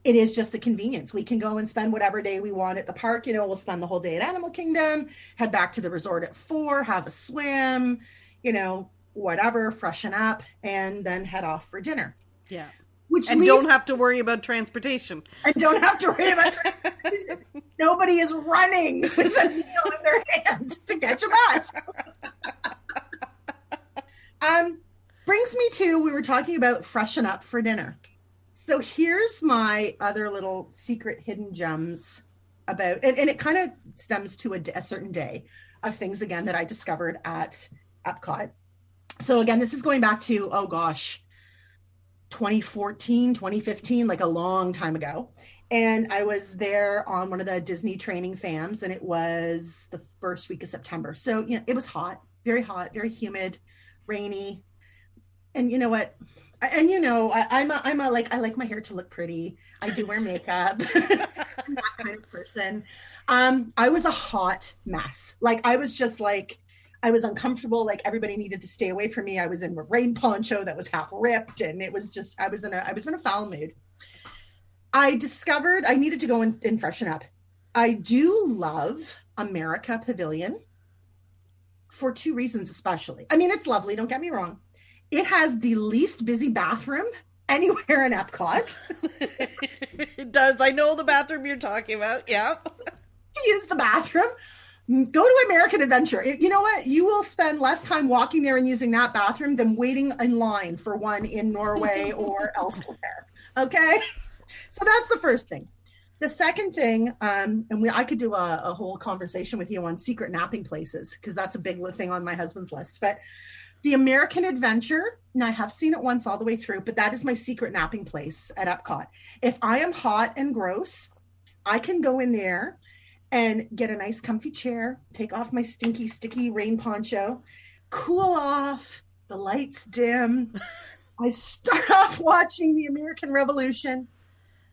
it is just the convenience. We can go and spend whatever day we want at the park. We'll spend the whole day at Animal Kingdom, head back to the resort at 4, have a swim, whatever, freshen up, and then head off for dinner. Yeah. Don't have to worry about transportation. I don't have to worry about transportation. Nobody is running with a meal in their hand to catch a bus. Brings me to, we were talking about freshen up for dinner. So here's my other little secret hidden gems about, and it kind of stems to a certain day of things, again, that I discovered at Epcot. So again, this is going back to, 2014, 2015, like a long time ago. And I was there on one of the Disney training FAMs, and it was the first week of September. So, it was hot, very humid, rainy. And you know what? I like my hair to look pretty. I do wear makeup. I'm that kind of person. I was a hot mess. Like, I was just like, I was uncomfortable. Like, everybody needed to stay away from me. I was in a rain poncho that was half ripped, and it was just, I was in a foul mood. I discovered I needed to go and freshen up. I do love America Pavilion for 2 reasons, especially. I mean, it's lovely. Don't get me wrong. It has the least busy bathroom anywhere in Epcot. It does. I know the bathroom you're talking about. Yeah. To use the bathroom. Go to American Adventure. You know what? You will spend less time walking there and using that bathroom than waiting in line for one in Norway or elsewhere. Okay? So that's the first thing. The second thing, I could do a whole conversation with you on secret napping places, because that's a big thing on my husband's list. But the American Adventure, and I have seen it once all the way through, but that is my secret napping place at Epcot. If I am hot and gross, I can go in there and get a nice comfy chair, take off my stinky, sticky rain poncho, cool off, the lights dim. I start off watching the American Revolution,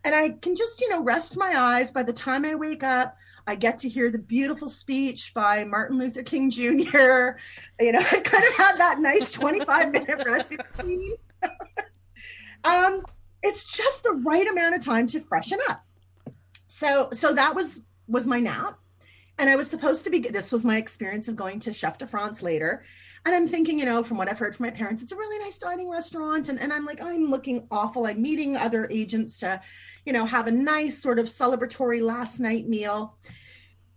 and I can just, rest my eyes. By the time I wake up, I get to hear the beautiful speech by Martin Luther King Jr. I kind of had that nice 25-minute rest in between. It's just the right amount of time to freshen up. So that was my nap. And I was supposed to be, this was my experience of going to Chef de France later. And I'm thinking, from what I've heard from my parents, it's a really nice dining restaurant. And I'm like, I'm looking awful. I'm meeting other agents to, have a nice sort of celebratory last night meal.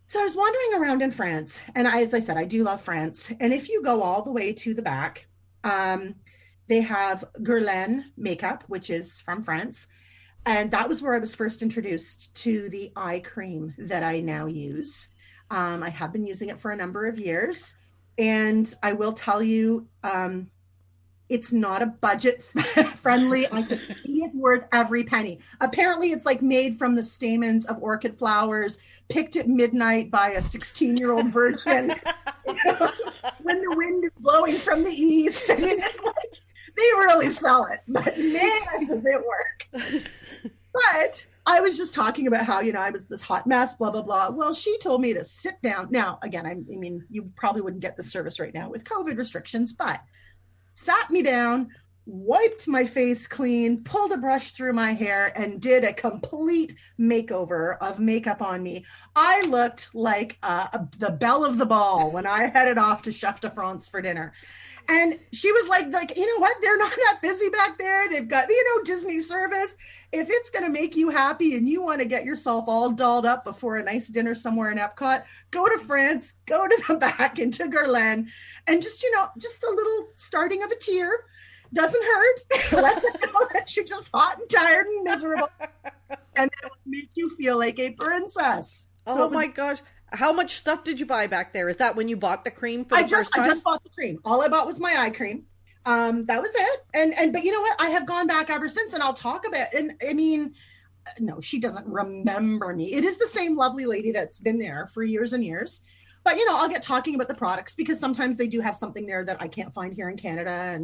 So I was wandering around in France. And as I said, I do love France. And if you go all the way to the back, they have Guerlain Makeup, which is from France. And that was where I was first introduced to the eye cream that I now use. I have been using it for a number of years. And I will tell you, it's not a budget friendly. It is worth every penny. Apparently, it's like made from the stamens of orchid flowers, picked at midnight by a 16-year-old virgin. When the wind is blowing from the east. I mean, it's like, they really sell it, but man, does it work. But I was just talking about how, I was this hot mess, blah, blah, blah. Well, she told me to sit down. Now, again, I mean, you probably wouldn't get this service right now with COVID restrictions, but sat me down, wiped my face clean, pulled a brush through my hair, and did a complete makeover of makeup on me. I looked like the belle of the ball when I headed off to Chef de France for dinner. And she was like, you know what? They're not that busy back there. They've got, Disney service. If it's going to make you happy and you want to get yourself all dolled up before a nice dinner somewhere in Epcot, go to France, go to the back into Guerlain, and just a little starting of a tear. Doesn't hurt. Let them know that you're just hot and tired and miserable. And it will make you feel like a princess. Oh my gosh. How much stuff did you buy back there? Is that when you bought the cream for the first time? I just bought the cream. All I bought was my eye cream. That was it. But you know what? I have gone back ever since, and I'll talk about it. And I mean, no, she doesn't remember me. It is the same lovely lady that's been there for years and years. But, I'll get talking about the products because sometimes they do have something there that I can't find here in Canada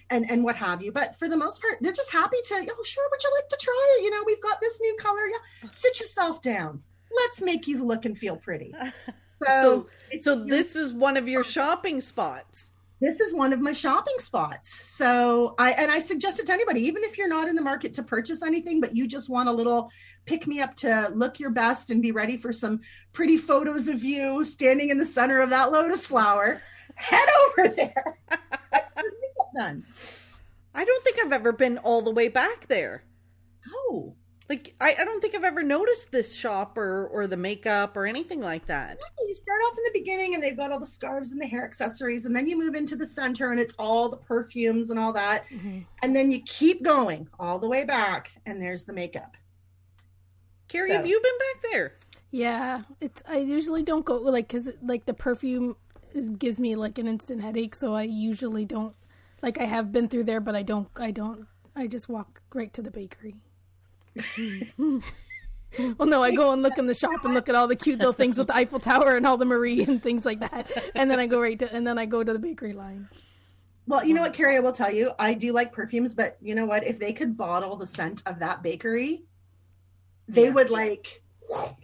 and what have you. But for the most part, they're just happy to, sure, would you like to try it? We've got this new color. Yeah, sit yourself down. Let's make you look and feel pretty. So this is one of your shopping spots. This is one of my shopping spots. So I suggest it to anybody, even if you're not in the market to purchase anything, but you just want a little pick me up to look your best and be ready for some pretty photos of you standing in the center of that lotus flower, head over there. Done. I don't think I've ever been all the way back there. Oh. Like, I don't think I've ever noticed this shop or the makeup or anything like that. You start off in the beginning and they've got all the scarves and the hair accessories, and then you move into the center and it's all the perfumes and all that. Mm-hmm. And then you keep going all the way back and there's the makeup. Carrie, have you been back there? Yeah, I usually don't go, like, because, like, the perfume gives me, like, an instant headache, so I usually don't, like, I have been through there, but I just walk right to the bakery. Well, no, I go and look in the shop and look at all the cute little things with the Eiffel Tower and all the Marie and things like that, and then I go to the bakery line. Well, you know what, Carrie, I will tell you, I do like perfumes, but you know what? If they could bottle the scent of that bakery, they would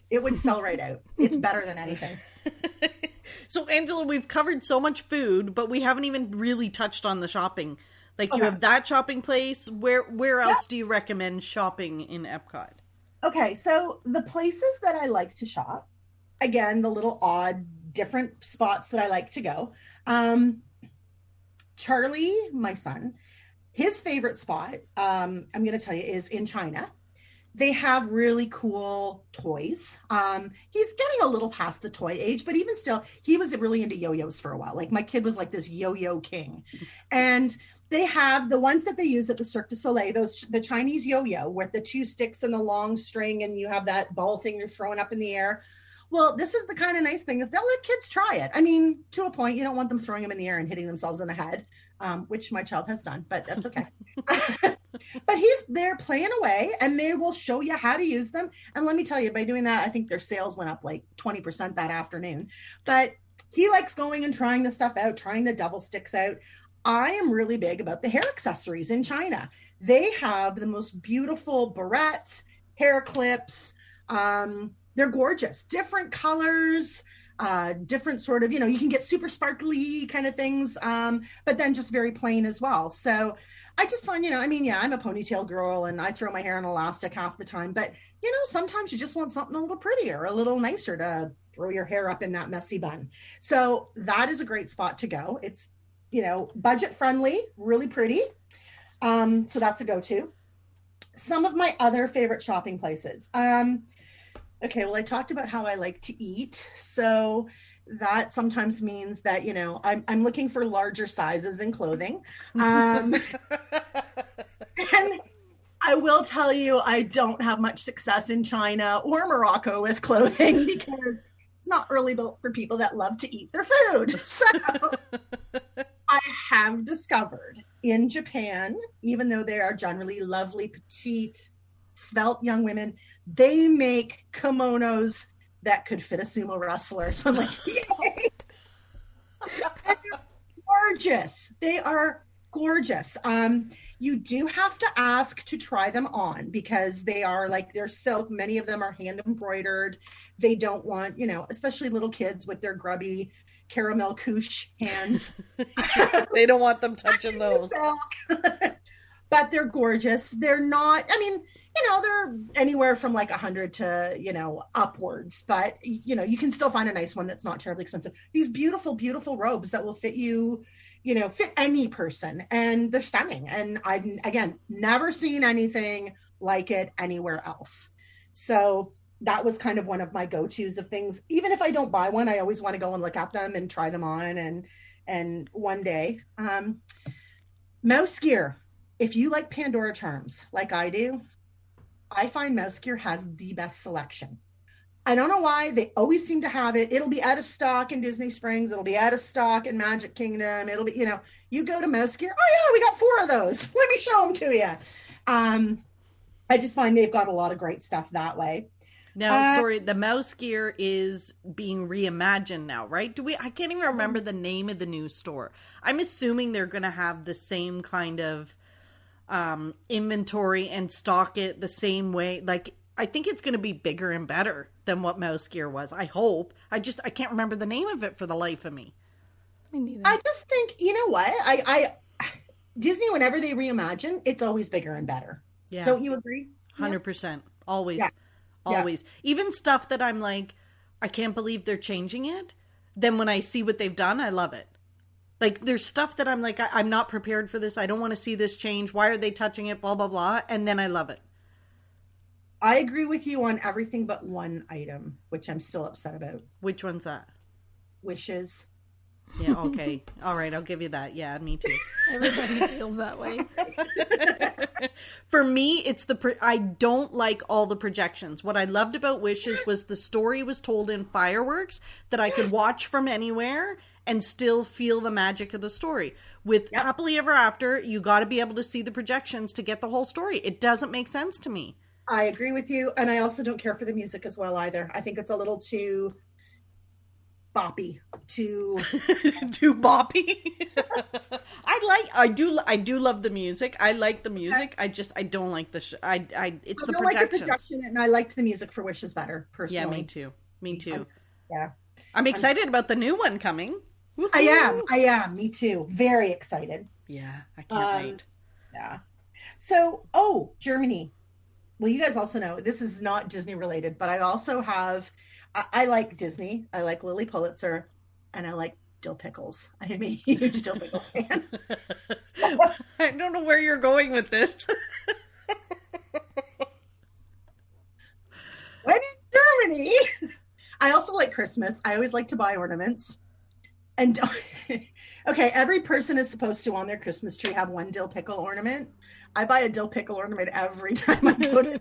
it would sell right out. It's better than anything. So, Angela, we've covered so much food, but we haven't even really touched on the shopping. Like, you have that shopping place. Where else do you recommend shopping in Epcot? Okay, so the places that I like to shop, again, the little odd, different spots that I like to go. Charlie, my son, his favorite spot, I'm going to tell you, is in China. They have really cool toys. He's getting a little past the toy age, but even still, he was really into yo-yos for a while. Like, my kid was like this yo-yo king. And they have the ones that they use at the Cirque du Soleil, the Chinese yo-yo with the two sticks and the long string, and you have that ball thing you're throwing up in the air. Well, this is the kind of nice thing is they'll let kids try it. I mean, to a point, you don't want them throwing them in the air and hitting themselves in the head, which my child has done, but that's okay. But he's there playing away, and they will show you how to use them. And let me tell you, by doing that, I think their sales went up like 20% that afternoon. But he likes going and trying the stuff out, trying the double sticks out. I am really big about the hair accessories in China. They have the most beautiful barrettes, hair clips. They're gorgeous, different colors, different sort of, you can get super sparkly kind of things, but then just very plain as well. So I just find, I'm a ponytail girl and I throw my hair in elastic half the time, but sometimes you just want something a little prettier, a little nicer to throw your hair up in that messy bun. So that is a great spot to go. It's, budget friendly, really pretty. So that's a go-to. Some of my other favorite shopping places. Okay, well, I talked about how I like to eat. So that sometimes means that, I'm looking for larger sizes in clothing. And I will tell you, I don't have much success in China or Morocco with clothing because it's not really built for people that love to eat their food. So I have discovered in Japan, even though they are generally lovely, petite, svelte young women, they make kimonos that could fit a sumo wrestler. So I'm like, yay! And they're gorgeous. They are gorgeous. You do have to ask to try them on because they're silk. Many of them are hand embroidered. They don't want, especially little kids with their grubby caramel couche hands. They don't want them touching those. but they're gorgeous. They're not, I mean, they're anywhere from like 100 to, upwards, but you can still find a nice one that's not terribly expensive. These beautiful, beautiful robes that will fit you, fit any person, and they're stunning. And I've, again, never seen anything like it anywhere else. So that was kind of one of my go-tos of things. Even if I don't buy one, I always want to go and look at them and try them on. And one day, mouse gear. If you like Pandora charms like I do, I find Mouse Gear has the best selection. I don't know why. They always seem to have it. It'll be out of stock in Disney Springs. It'll be out of stock in Magic Kingdom. It'll be, you go to Mouse Gear. Oh yeah, we got 4 of those. Let me show them to you. I just find they've got a lot of great stuff that way. Now, sorry, the Mouse Gear is being reimagined now, right? I can't even remember the name of the new store. I'm assuming they're going to have the same kind of inventory and stock it the same way. Like, I think it's going to be bigger and better than what Mouse Gear was. I hope. I can't remember the name of it for the life of me. Me neither. I just think, you know what? Disney, whenever they reimagine, it's always bigger and better. Yeah. Don't you agree? 100%. Always. Yeah. Always. Yeah. Even stuff that I'm like, I can't believe they're changing it. Then when I see what they've done, I love it. Like, there's stuff that I'm like, I'm not prepared for this. I don't want to see this change. Why are they touching it? Blah, blah, blah. And then I love it. I agree with you on everything but one item, which I'm still upset about. Which one's that? Wishes. Yeah, okay. All right, I'll give you that. Yeah, me too. Everybody feels that way. For me, it's I don't like all the projections. What I loved about Wishes was the story was told in fireworks that I could watch from anywhere and still feel the magic of the story. With Happily Ever After, you got to be able to see the projections to get the whole story. It doesn't make sense to me. I agree with you. And I also don't care for the music as well either. I think it's a little too boppy, too boppy. I do love the music. I like the music. I don't like the it's the projections. Like the projection, and I liked the music for Wishes better personally. Yeah, me too. Yeah. I'm excited about the new one coming. Woo-hoo. I am. Me too. Very excited. Yeah, I can't wait. Yeah. So, Germany. Well, you guys also know this is not Disney related, but I also have. I like Disney. I like Lily Pulitzer, and I like dill pickles. I am a huge dill pickle fan. I don't know where you're going with this. When in Germany, I also like Christmas. I always like to buy ornaments. And okay, every person is supposed to on their Christmas tree have one dill pickle ornament. I buy a dill pickle ornament every time I go to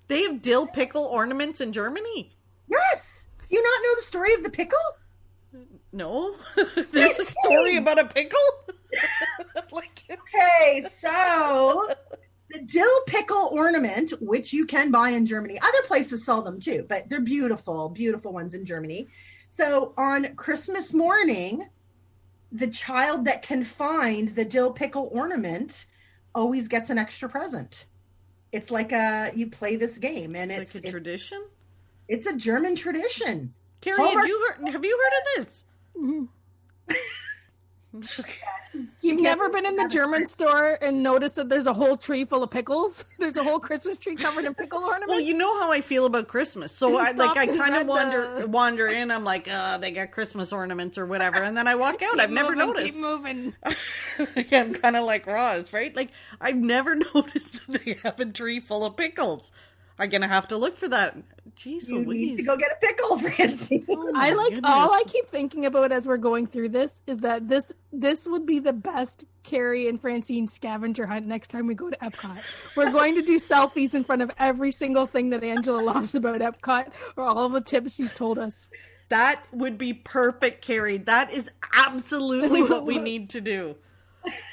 They have dill pickle ornaments in Germany? Yes. You not know the story of the pickle? No. There's a story about a pickle? Okay, so the dill pickle ornament, which you can buy in Germany. Other places sell them too, but they're beautiful, beautiful ones in Germany. So on Christmas morning, the child that can find the dill pickle ornament always gets an extra present. It's like you play this game, and it's like a tradition. It's a German tradition. Carrie, have you heard of this? Mm-hmm. You've never been in the German store and noticed that there's a whole tree full of pickles? There's a whole Christmas tree covered in pickle ornaments? Well, you know how I feel about Christmas. So I kind of wander in. I'm like, they got Christmas ornaments or whatever. And then I walk out. I've never noticed. Keep moving. Yeah, I'm kind of like Roz, right? Like, I've never noticed that they have a tree full of pickles. I'm going to have to look for that. Jeez you Louise. Need to go get a pickle, Francine. Oh all I keep thinking about as we're going through this is that this would be the best Carrie and Francine scavenger hunt next time we go to Epcot. We're going to do selfies in front of every single thing that Angela loves about Epcot or all the tips she's told us. That would be perfect, Carrie. That is absolutely what we need to do.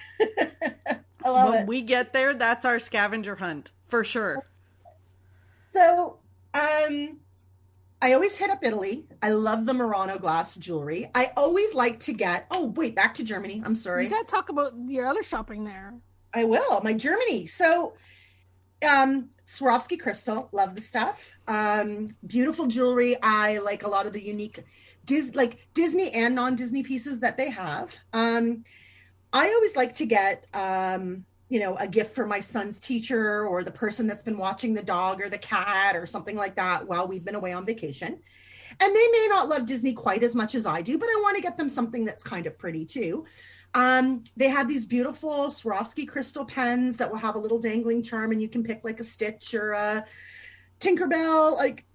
I love it. When we get there, that's our scavenger hunt for sure. So, I always hit up Italy. I love the Murano glass jewelry. I always like to get, back to Germany. I'm sorry. You got to talk about your other shopping there. I will. My Germany. So, Swarovski crystal. Love the stuff. Beautiful jewelry. I like a lot of the unique Disney and non-Disney pieces that they have. I always like to get, a gift for my son's teacher or the person that's been watching the dog or the cat or something like that while we've been away on vacation. And they may not love Disney quite as much as I do, but I want to get them something that's kind of pretty too. They have these beautiful Swarovski crystal pens that will have a little dangling charm, and you can pick like a Stitch or a Tinkerbell, like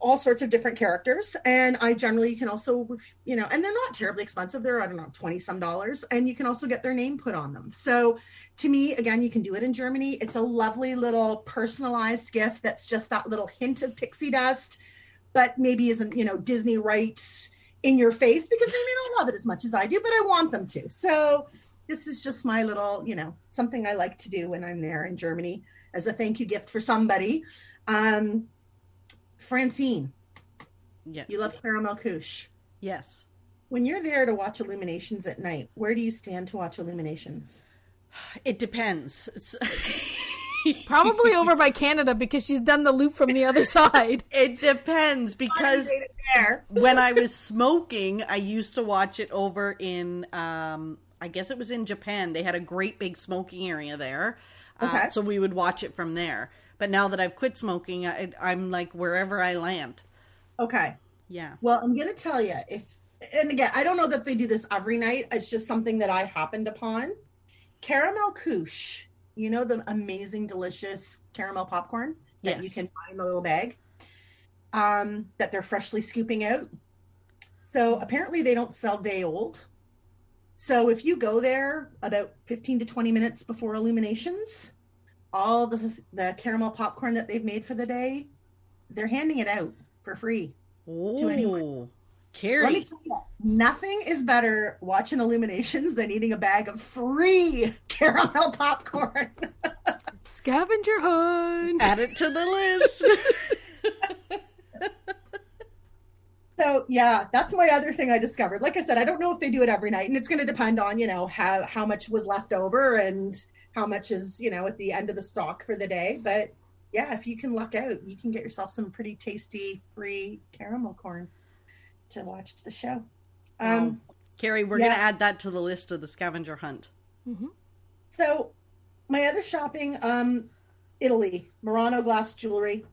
all sorts of different characters. And I generally can also, and they're not terribly expensive. They're, I don't know, $20 some, and you can also get their name put on them. So to me, again, you can do it in Germany. It's a lovely little personalized gift that's just that little hint of pixie dust, but maybe isn't, Disney right in your face, because they may not love it as much as I do, but I want them to. So this is just my little, something I like to do when I'm there in Germany as a thank you gift for somebody. Francine, yes. You love caramel couche. Yes. When you're there to watch Illuminations at night, where do you stand to watch Illuminations? It depends. Probably over by Canada, because she's done the loop from the other side. It depends, because when I was smoking, I used to watch it over in, I guess it was in Japan. They had a great big smoking area there. Okay. So we would watch it from there. But now that I've quit smoking, I'm like wherever I land. Okay. Yeah. Well, I'm going to tell you, and again, I don't know that they do this every night. It's just something that I happened upon. Caramel couche. The amazing, delicious caramel popcorn that you can buy in a little bag that they're freshly scooping out. So apparently they don't sell day old. So if you go there about 15 to 20 minutes before Illuminations, all the caramel popcorn that they've made for the day, they're handing it out for free to anyone. Carrie. Let me tell you, nothing is better watching Illuminations than eating a bag of free caramel popcorn. Scavenger hunt. Add it to the list. So yeah, that's my other thing I discovered. Like I said, I don't know if they do it every night, and it's going to depend on, how much was left over and how much is, at the end of the stock for the day. But yeah, if you can luck out, you can get yourself some pretty tasty free caramel corn to watch the show. Carrie, we're going to add that to the list of the scavenger hunt. Mm-hmm. So my other shopping, Italy, Murano glass jewelry.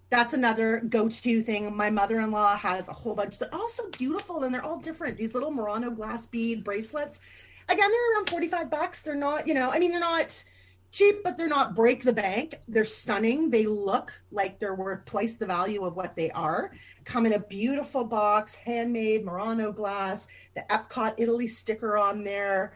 That's another go-to thing. My mother-in-law has a whole bunch. They're all so beautiful, and they're all different. These little Murano glass bead bracelets. Again, they're around $45. They're not, they're not cheap, but they're not break the bank. They're stunning. They look like they're worth twice the value of what they are. Come in a beautiful box, handmade Murano glass, the Epcot Italy sticker on there.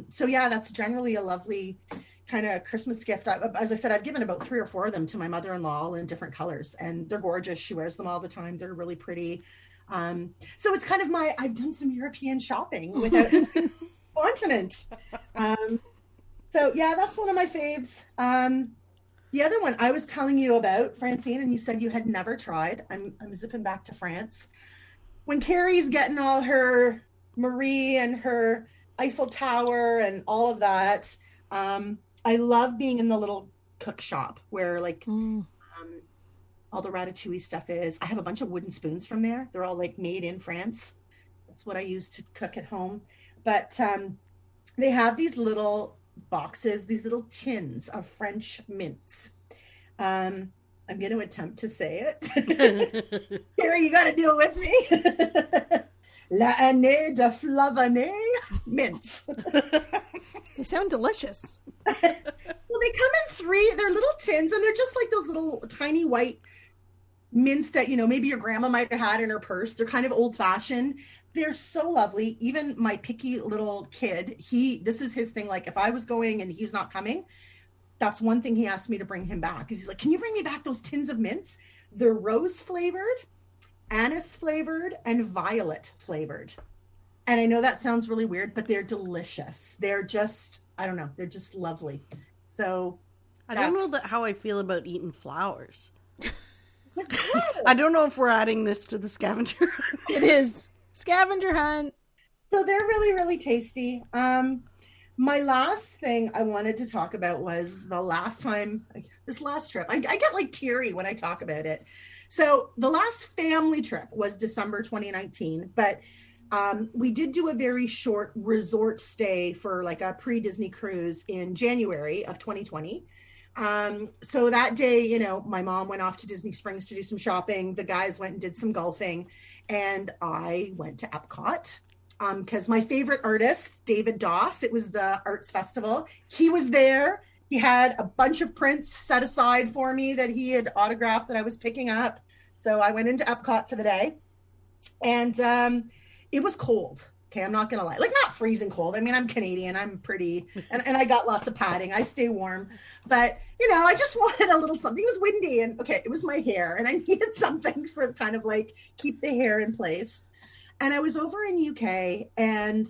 So yeah, that's generally a lovely kind of Christmas gift. As I said, I've given about 3 or 4 of them to my mother-in-law, all in different colors, and they're gorgeous. She wears them all the time. They're really pretty. So it's kind of I've done some European shopping without continent. So yeah, that's one of my faves. The other one I was telling you about, Francine, and you said you had never tried. I'm zipping back to France. When Carrie's getting all her Marie and her Eiffel Tower and all of that, I love being in the little cook shop where all the ratatouille stuff is. I have a bunch of wooden spoons from there. They're all made in France. That's what I use to cook at home. But they have these little boxes, these little tins of French mints. I'm going to attempt to say it. Carrie, you got to do it with me. La année de Flavanée mints. They sound delicious. Well, they come in 3. They're little tins, and they're just like those little tiny white mints that, maybe your grandma might have had in her purse. They're kind of old-fashioned. They're so lovely. Even my picky little kid, this is his thing. If I was going and he's not coming, that's one thing he asked me to bring him back. He's like, can you bring me back those tins of mints? They're rose flavored, anise flavored, and violet flavored. And I know that sounds really weird, but they're delicious. They're just, I don't know, they're just lovely. So I don't know how I feel about eating flowers. I don't know if we're adding this to the scavenger hunt. It is. Scavenger hunt. So they're really, really tasty. My last thing I wanted to talk about was this last trip. I get teary when I talk about it. So the last family trip was December 2019, but We did do a very short resort stay for like a pre-Disney cruise in January of 2020. So that day, you know, my mom went off to Disney Springs to do some shopping. The guys went and did some golfing, and I went to Epcot because my favorite artist, David Doss, it was the arts festival. He was there. He had a bunch of prints set aside for me that he had autographed that I was picking up. So I went into Epcot for the day, and it was cold. Okay, I'm not going to lie. Like, not freezing cold. I mean, I'm Canadian. I'm pretty, and I got lots of padding. I stay warm. But, you know, I just wanted a little something. It was windy, and, okay, it was my hair, and I needed something for kind of, like, keep the hair in place. And I was over in UK, and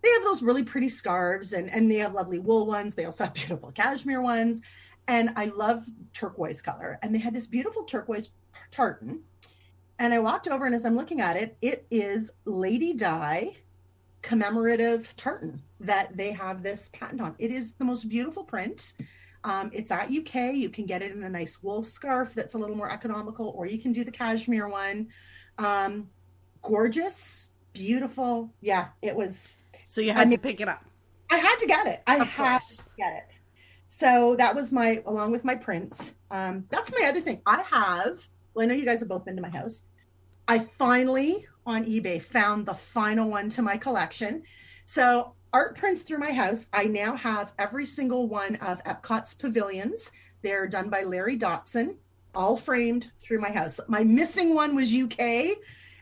they have those really pretty scarves, and they have lovely wool ones. They also have beautiful cashmere ones. And I love turquoise color. And they had this beautiful turquoise tartan. And I walked over, and as I'm looking at it, it is Lady Di commemorative tartan that they have this patent on. It is the most beautiful print. It's at UK. You can get it in a nice wool scarf that's a little more economical, or you can do the cashmere one. Gorgeous, beautiful. Yeah, it was. So you had to pick it up. I had to get it. I had to get it. So that was along with my prints. That's my other thing. I know you guys have both been to my house. I finally, on eBay, found the final one to my collection. So art prints through my house. I now have every single one of Epcot's pavilions. They're done by Larry Dotson, all framed through my house. My missing one was UK,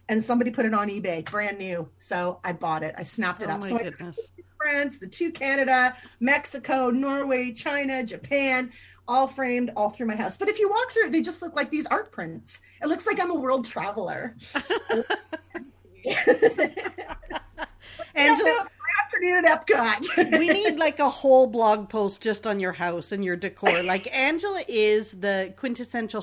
and somebody put it on eBay, brand new. So I bought it. I snapped it up. So goodness. I France, the two Canada, Mexico, Norway, China, Japan, all framed all through my house. But if you walk through, they just look like these art prints. It looks like I'm a world traveler. Angela, afternoon at Epcot. we need like a whole blog post just on your house and your decor. Like, Angela is the quintessential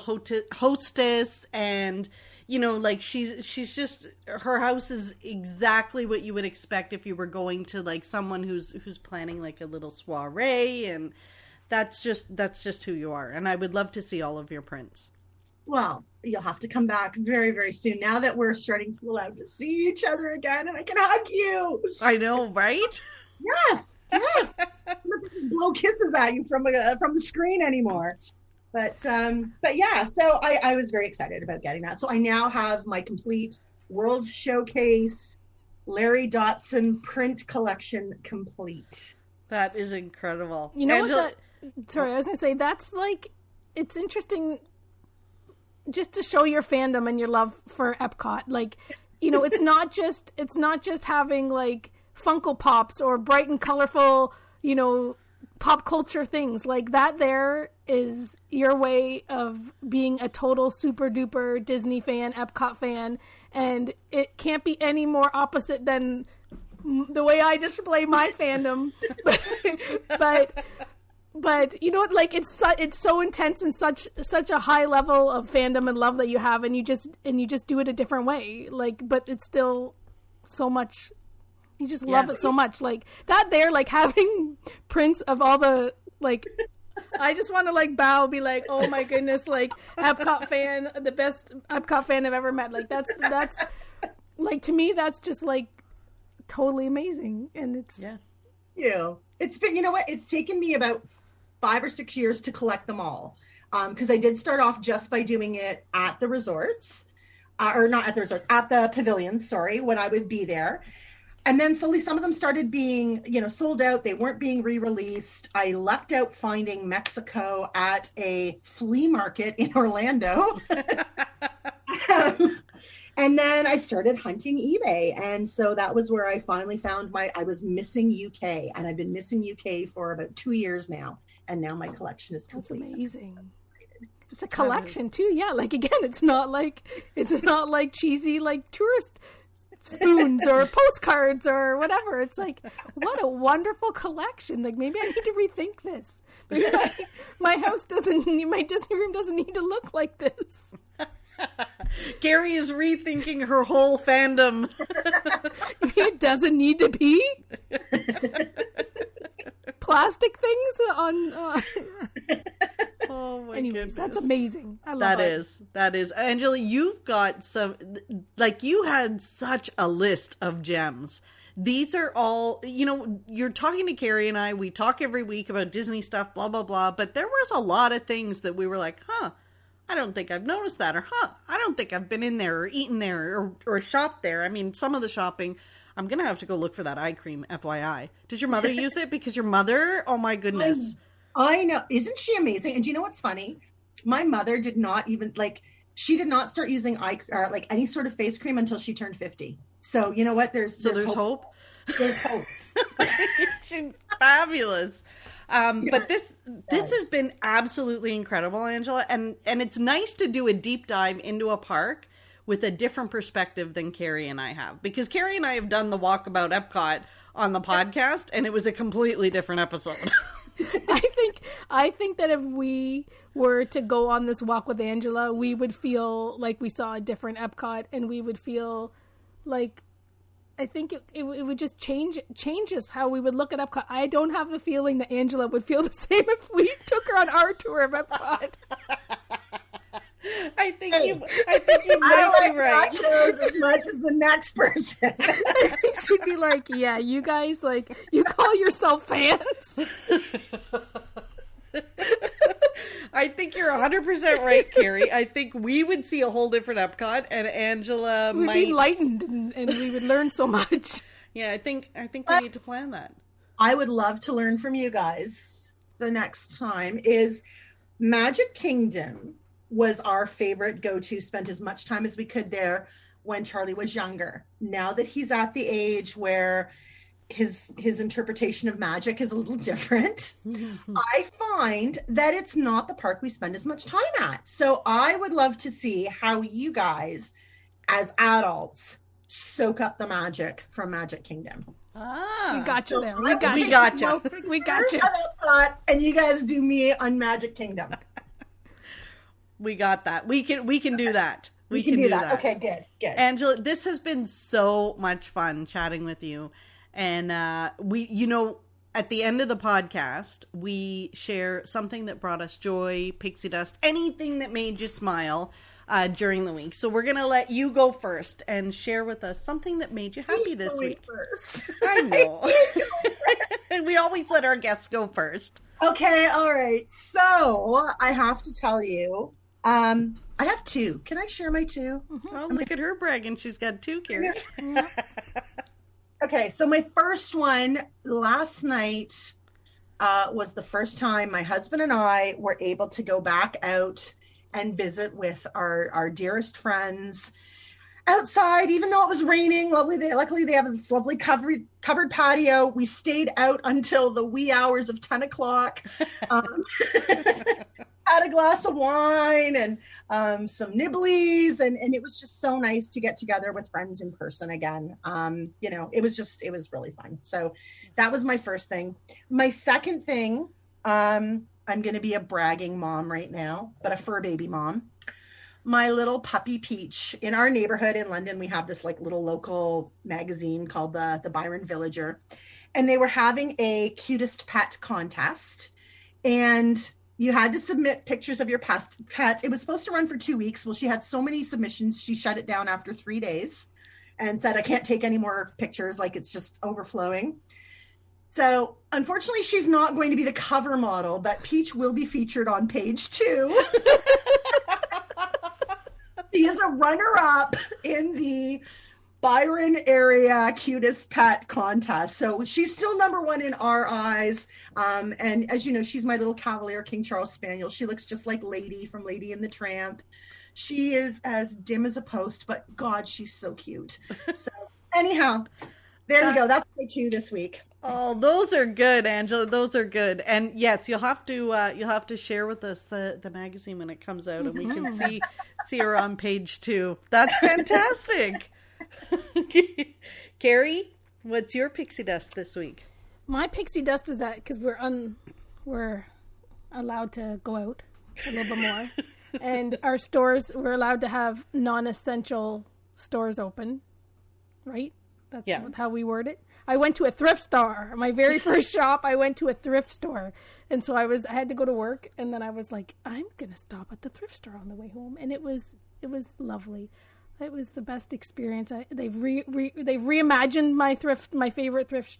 hostess, and you know, like she's just, her house is exactly what you would expect if you were going to like someone who's planning like a little soiree, and that's just who you are. And I would love to see all of your prints. Well, you'll have to come back very, very soon, now that we're starting to allow to see each other again, and I can hug you. I know, right? Yes. I don't have to just blow kisses at you from the screen anymore. But yeah, so I was very excited about getting that. So I now have my complete World Showcase Larry Dotson print collection complete. That is incredible. You know what? Sorry, I was going to say, that's like, it's interesting just to show your fandom and your love for Epcot. Like, you know, it's not just having like Funko Pops or bright and colorful, you know, pop culture things. Like, that there is your way of being a total super duper Disney fan, Epcot fan, and it can't be any more opposite than the way I display my fandom. But you know what, like, it's so intense and such a high level of fandom and love that you have, and you just do it a different way. Like, but it's still so much. You just love it so much. Like, that there, like, having prints of all the, like, I just want to, like, bow, be like, oh my goodness, like, Epcot fan, the best Epcot fan I've ever met. Like, that's like, to me, that's just, like, totally amazing. And it's it's been, you know what, it's taken me about 5 or 6 years to collect them all, because I did start off just by doing it at the resorts, or not at the resorts, at the pavilions, sorry, when I would be there. And then slowly some of them started being, you know, sold out. They weren't being re-released. I lucked out finding Mexico at a flea market in Orlando. And then I started hunting eBay. And so that was where I finally found I was missing UK. And I've been missing UK for about 2 years now. And now my collection is complete. That's amazing. It's a collection too. Yeah. Like, again, it's not like cheesy, like, tourist spoons or postcards or whatever. It's like, what a wonderful collection. Like, maybe I need to rethink this. Maybe my Disney room doesn't need to look like this. Carrie is rethinking her whole fandom. It doesn't need to be plastic things on. Oh my Anyways, goodness. that's amazing. I love That is. Angela, you've got some, like, you had such a list of gems. These are all, you're talking to Carrie and I, we talk every week about Disney stuff, blah, blah, blah, but there was a lot of things that we were like, I don't think I've noticed that, or I don't think I've been in there or eaten there or shopped there. I mean, some of the shopping, I'm going to have to go look for that eye cream, FYI. Did your mother use it? Because your mother, oh my goodness. I know. Isn't she amazing? And do you know what's funny? My mother did not even, she did not start using any sort of face cream until she turned 50. So you know what? There's hope. There's hope. She's fabulous. But this has been absolutely incredible, Angela. And it's nice to do a deep dive into a park with a different perspective than Carrie and I have. Because Carrie and I have done the Walkabout Epcot on the podcast, and it was a completely different episode. I think that if we were to go on this walk with Angela, we would feel like we saw a different Epcot, and we would feel like, I think it would just changes how we would look at Epcot. I don't have the feeling that Angela would feel the same if we took her on our tour of Epcot. I think you might be right. Nachos as much as the next person. I think she'd be like, "Yeah, you guys, you call yourself fans." I think you're 100% right, Carrie. I think we would see a whole different Epcot, and Angela We'd be enlightened, and we would learn so much. Yeah, I think we need to plan that. I would love to learn from you guys the next time. Is Magic Kingdom was our favorite go-to, spent as much time as we could there when Charlie was younger. Now that he's at the age where his interpretation of magic is a little different, I find that it's not the park we spend as much time at. So I would love to see how you guys, as adults, soak up the magic from Magic Kingdom. We got you there. We got you. We got you. And you guys do me on Magic Kingdom. We got that. We can do that. We can do that. Okay, good. Angela, this has been so much fun chatting with you. And we, at the end of the podcast, we share something that brought us joy, pixie dust, anything that made you smile during the week. So we're going to let you go first and share with us something that made you happy this week. First. I know. We always let our guests go first. Okay, all right. So I have to tell you, I have two. Can I share my two? Oh, look at her bragging. She's got two, Carrie. Okay, so my first one last night was the first time my husband and I were able to go back out and visit with our dearest friends outside, even though it was raining. Luckily, they have this lovely covered patio. We stayed out until the wee hours of 10 o'clock. Had a glass of wine and some nibblies, and it was just so nice to get together with friends in person again. It was really fun. So that was my first thing. My second thing, I'm going to be a bragging mom right now, but a fur baby mom. My little puppy Peach, in our neighborhood in London, we have this little local magazine called the Byron Villager, and they were having a cutest pet contest, and you had to submit pictures of your pets. It was supposed to run for 2 weeks. Well, she had so many submissions, she shut it down after 3 days and said, I can't take any more pictures. It's just overflowing. So unfortunately, she's not going to be the cover model, but Peach will be featured on page 2. She is a runner-up in the Byron area cutest pet contest. So she's still number one in our eyes. And as you know, she's my little Cavalier King Charles Spaniel. She looks just like Lady from Lady and the Tramp. She is as dim as a post, but God, she's so cute. So anyhow, there you go. That's my two this week. Oh, those are good, Angela. Those are good. And yes, you'll have to share with us the magazine when it comes out, and we can see her on page 2. That's fantastic. Carrie, what's your pixie dust this week? My pixie dust is that because we're allowed to go out a little bit more, and our stores, we're allowed to have non-essential stores open, right? That's how we word it. I went to a thrift store. My very first shop, I went to a thrift store. And so I had to go to work, and then I was like, I'm going to stop at the thrift store on the way home. And it was lovely. It was the best experience. They've reimagined my favorite thrift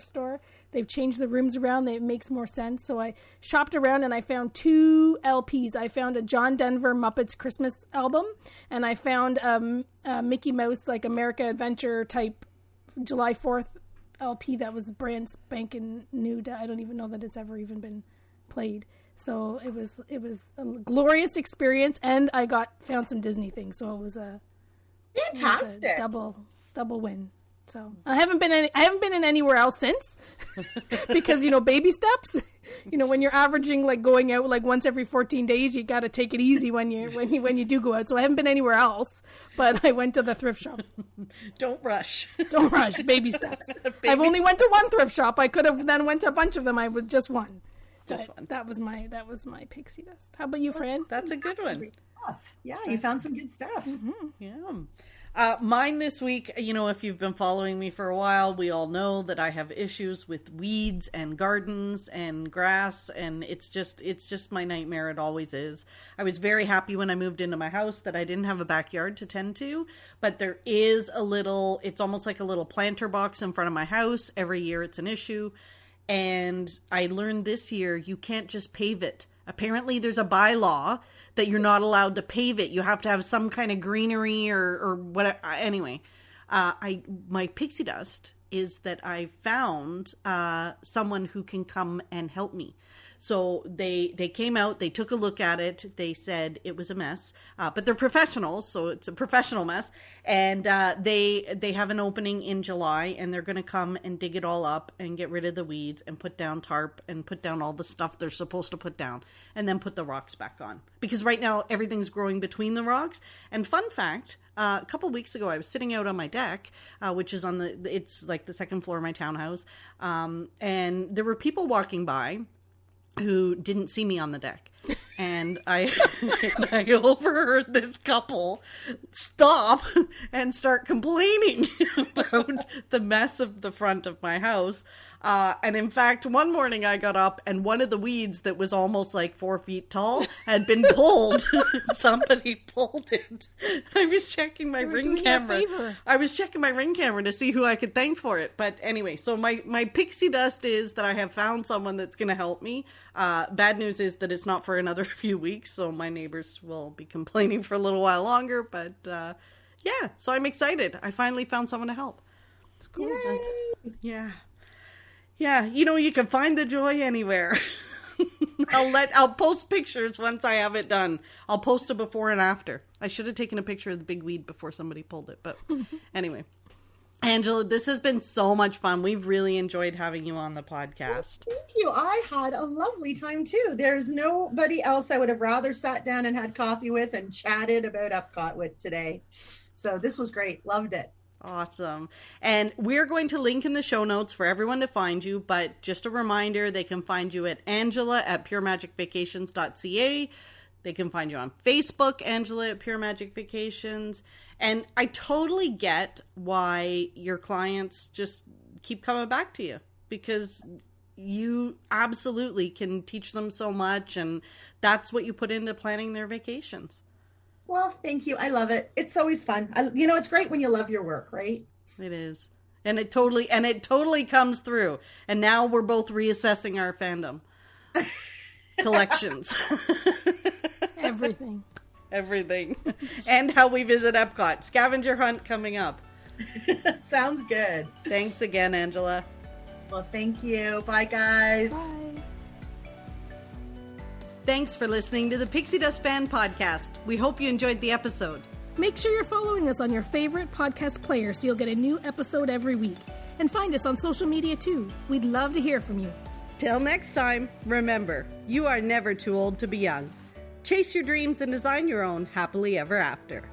store. They've changed the rooms around. It makes more sense. So I shopped around and I found 2 LPs. I found a John Denver Muppets Christmas album, and I found a Mickey Mouse, like America Adventure type July 4th LP that was brand spanking new. I don't even know that it's ever even been played. So it was a glorious experience, and I found some Disney things. So it was a fantastic double win. So I haven't been in anywhere else since because, baby steps, when you're averaging like going out like once every 14 days, you got to take it easy when you do go out. So I haven't been anywhere else, but I went to the thrift shop. Don't rush. Don't rush. Baby steps. I've only went to one thrift shop. I could have then went to a bunch of them. I was just one. That was my pixie dust. How about you, Fran? That's a good one. Yeah, you found some good stuff. Mm-hmm. Yeah. Mine this week, if you've been following me for a while, we all know that I have issues with weeds and gardens and grass, and it's just my nightmare. It always is. I was very happy when I moved into my house that I didn't have a backyard to tend to, but there is it's almost like a little planter box in front of my house. Every year it's an issue. And I learned this year, you can't just pave it. Apparently there's a bylaw that you're not allowed to pave it. You have to have some kind of greenery or whatever. Anyway, my pixie dust is that I found someone who can come and help me. So they came out, they took a look at it, they said it was a mess, but they're professionals, so it's a professional mess, and they have an opening in July, and they're going to come and dig it all up and get rid of the weeds and put down tarp and put down all the stuff they're supposed to put down, and then put the rocks back on. Because right now everything's growing between the rocks. And fun fact, a couple weeks ago I was sitting out on my deck, which is it's like the second floor of my townhouse, and there were people walking by who didn't see me on the deck. And I overheard this couple stop and start complaining about the mess of the front of my house. And in fact, one morning I got up and one of the weeds that was almost like 4 feet tall had been pulled. Somebody pulled it. I was checking my Ring camera. I was checking my Ring camera to see who I could thank for it. But anyway, so my pixie dust is that I have found someone that's going to help me. Bad news is that it's not for another few weeks, so my neighbors will be complaining for a little while longer. But yeah, so I'm excited. I finally found someone to help. It's cool. Yeah. Yeah, you can find the joy anywhere. I'll post pictures once I have it done. I'll post a before and after. I should have taken a picture of the big weed before somebody pulled it, but anyway. Angela, this has been so much fun. We've really enjoyed having you on the podcast. Thank you. I had a lovely time too. There's nobody else I would have rather sat down and had coffee with and chatted about Epcot with today. So this was great. Loved it. Awesome. And we're going to link in the show notes for everyone to find you, but just a reminder, they can find you at Angela at puremagicvacations.ca. They can find you on Facebook, Angela at Pure Magic Vacations. And I totally get why your clients just keep coming back to you, because you absolutely can teach them so much, and that's what you put into planning their vacations. Well, thank you. I love it. It's always fun. It's great when you love your work, right? It is. And it totally comes through. And now we're both reassessing our fandom collections. Everything. And how we visit Epcot. Scavenger hunt coming up. Sounds good. Thanks again, Angela. Well, thank you. Bye, guys. Bye. Thanks for listening to the Pixie Dust Fan Podcast. We hope you enjoyed the episode. Make sure you're following us on your favorite podcast player so you'll get a new episode every week. And find us on social media too. We'd love to hear from you. Till next time, remember, you are never too old to be young. Chase your dreams and design your own happily ever after.